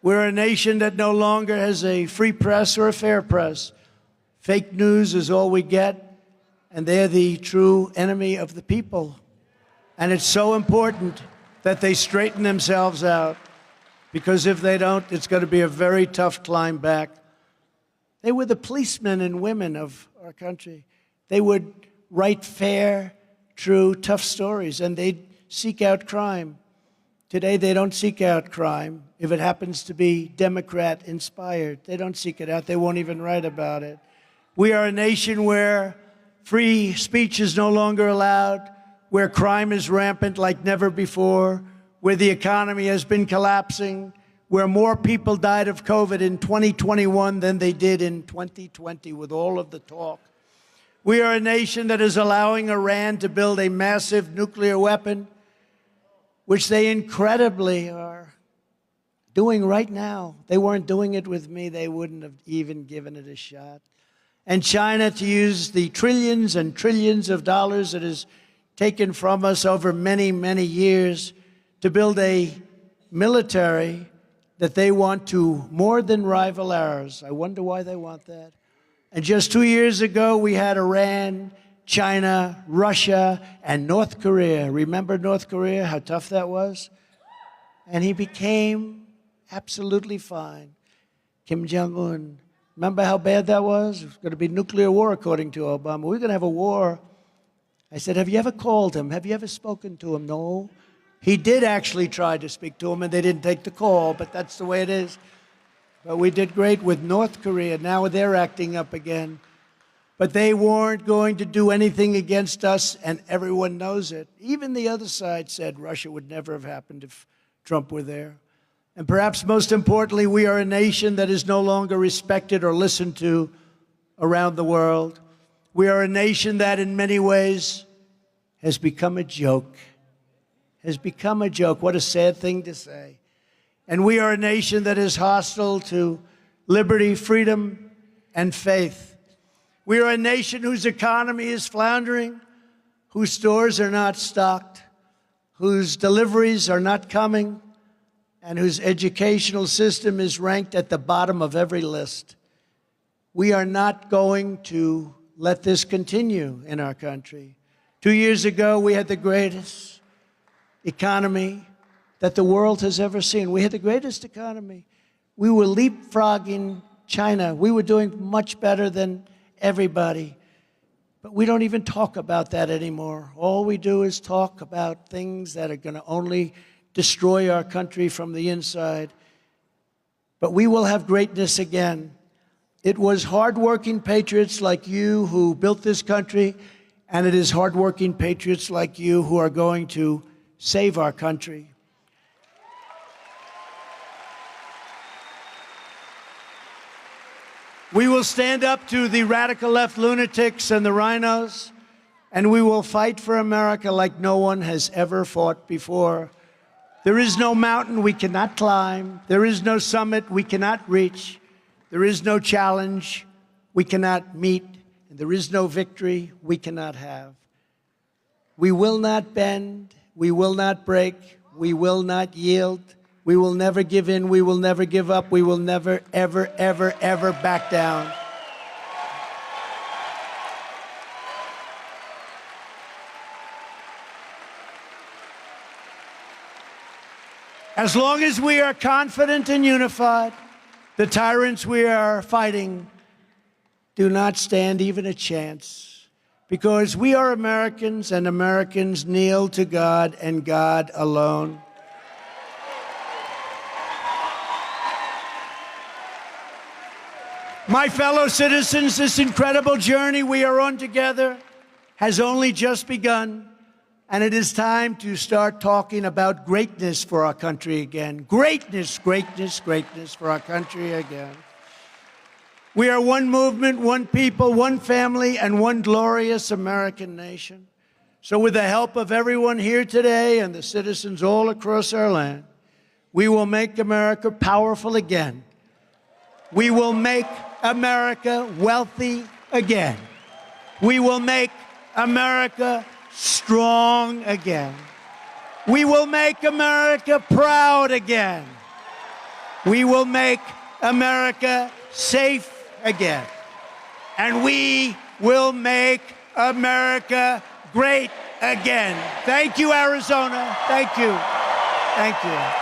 We're a nation that no longer has a free press or a fair press. Fake news is all we get, and they're the true enemy of the people. And it's so important that they straighten themselves out, because if they don't, it's going to be a very tough climb back. They were the policemen and women of our country. They would write fair, true, tough stories, and they'd seek out crime. Today, they don't seek out crime. If it happens to be Democrat-inspired, they don't seek it out. They won't even write about it. We are a nation where free speech is no longer allowed, where crime is rampant like never before, where the economy has been collapsing, where more people died of COVID in 2021 than they did in 2020 with all of the talk. We are a nation that is allowing Iran to build a massive nuclear weapon, which they incredibly are doing right now. They weren't doing it with me. They wouldn't have even given it a shot. And China to use the trillions and trillions of dollars it has taken from us over many, many years to build a military that they want to more than rival ours. I wonder why they want that. And just 2 years ago, we had Iran, China, Russia, and North Korea. Remember North Korea, how tough that was? And he became absolutely fine. Kim Jong-un Remember how bad that was? It was going to be nuclear war, according to Obama. We're going to have a war. I said, have you ever called him? Have you ever spoken to him? No. He did actually try to speak to him, and they didn't take the call, but that's the way it is. But we did great with North Korea. Now they're acting up again. But they weren't going to do anything against us, and everyone knows it. Even the other side said Russia would never have happened if Trump were there. And perhaps most importantly, we are a nation that is no longer respected or listened to around the world. We are a nation that in many ways has become a joke. Has become a joke. What a sad thing to say. And we are a nation that is hostile to liberty, freedom, and faith. We are a nation whose economy is floundering, whose stores are not stocked, whose deliveries are not coming, and whose educational system is ranked at the bottom of every list. We are not going to let this continue in our country. 2 years ago, we had the greatest economy that the world has ever seen. We had the greatest economy. We were leapfrogging China. We were doing much better than everybody. But we don't even talk about that anymore. All we do is talk about things that are going to only destroy our country from the inside. But we will have greatness again. It was hardworking patriots like you who built this country, and it is hardworking patriots like you who are going to save our country. We will stand up to the radical left lunatics and the rhinos, and we will fight for America like no one has ever fought before. There is no mountain we cannot climb. There is no summit we cannot reach. There is no challenge we cannot meet. And there is no victory we cannot have. We will not bend. We will not break. We will not yield. We will never give in. We will never give up. We will never, ever, ever, ever back down. As long as we are confident and unified, the tyrants we are fighting do not stand even a chance. Because we are Americans, and Americans kneel to God and God alone. My fellow citizens, this incredible journey we are on together has only just begun. And it is time to start talking about greatness for our country again. Greatness, greatness, greatness for our country again. We are one movement, one people, one family, and one glorious American nation. So with the help of everyone here today and the citizens all across our land, we will make America powerful again. We will make America wealthy again. We will make America strong again. We will make America proud again. We will make America safe again. And we will make America great again. Thank you, Arizona. Thank you. Thank you.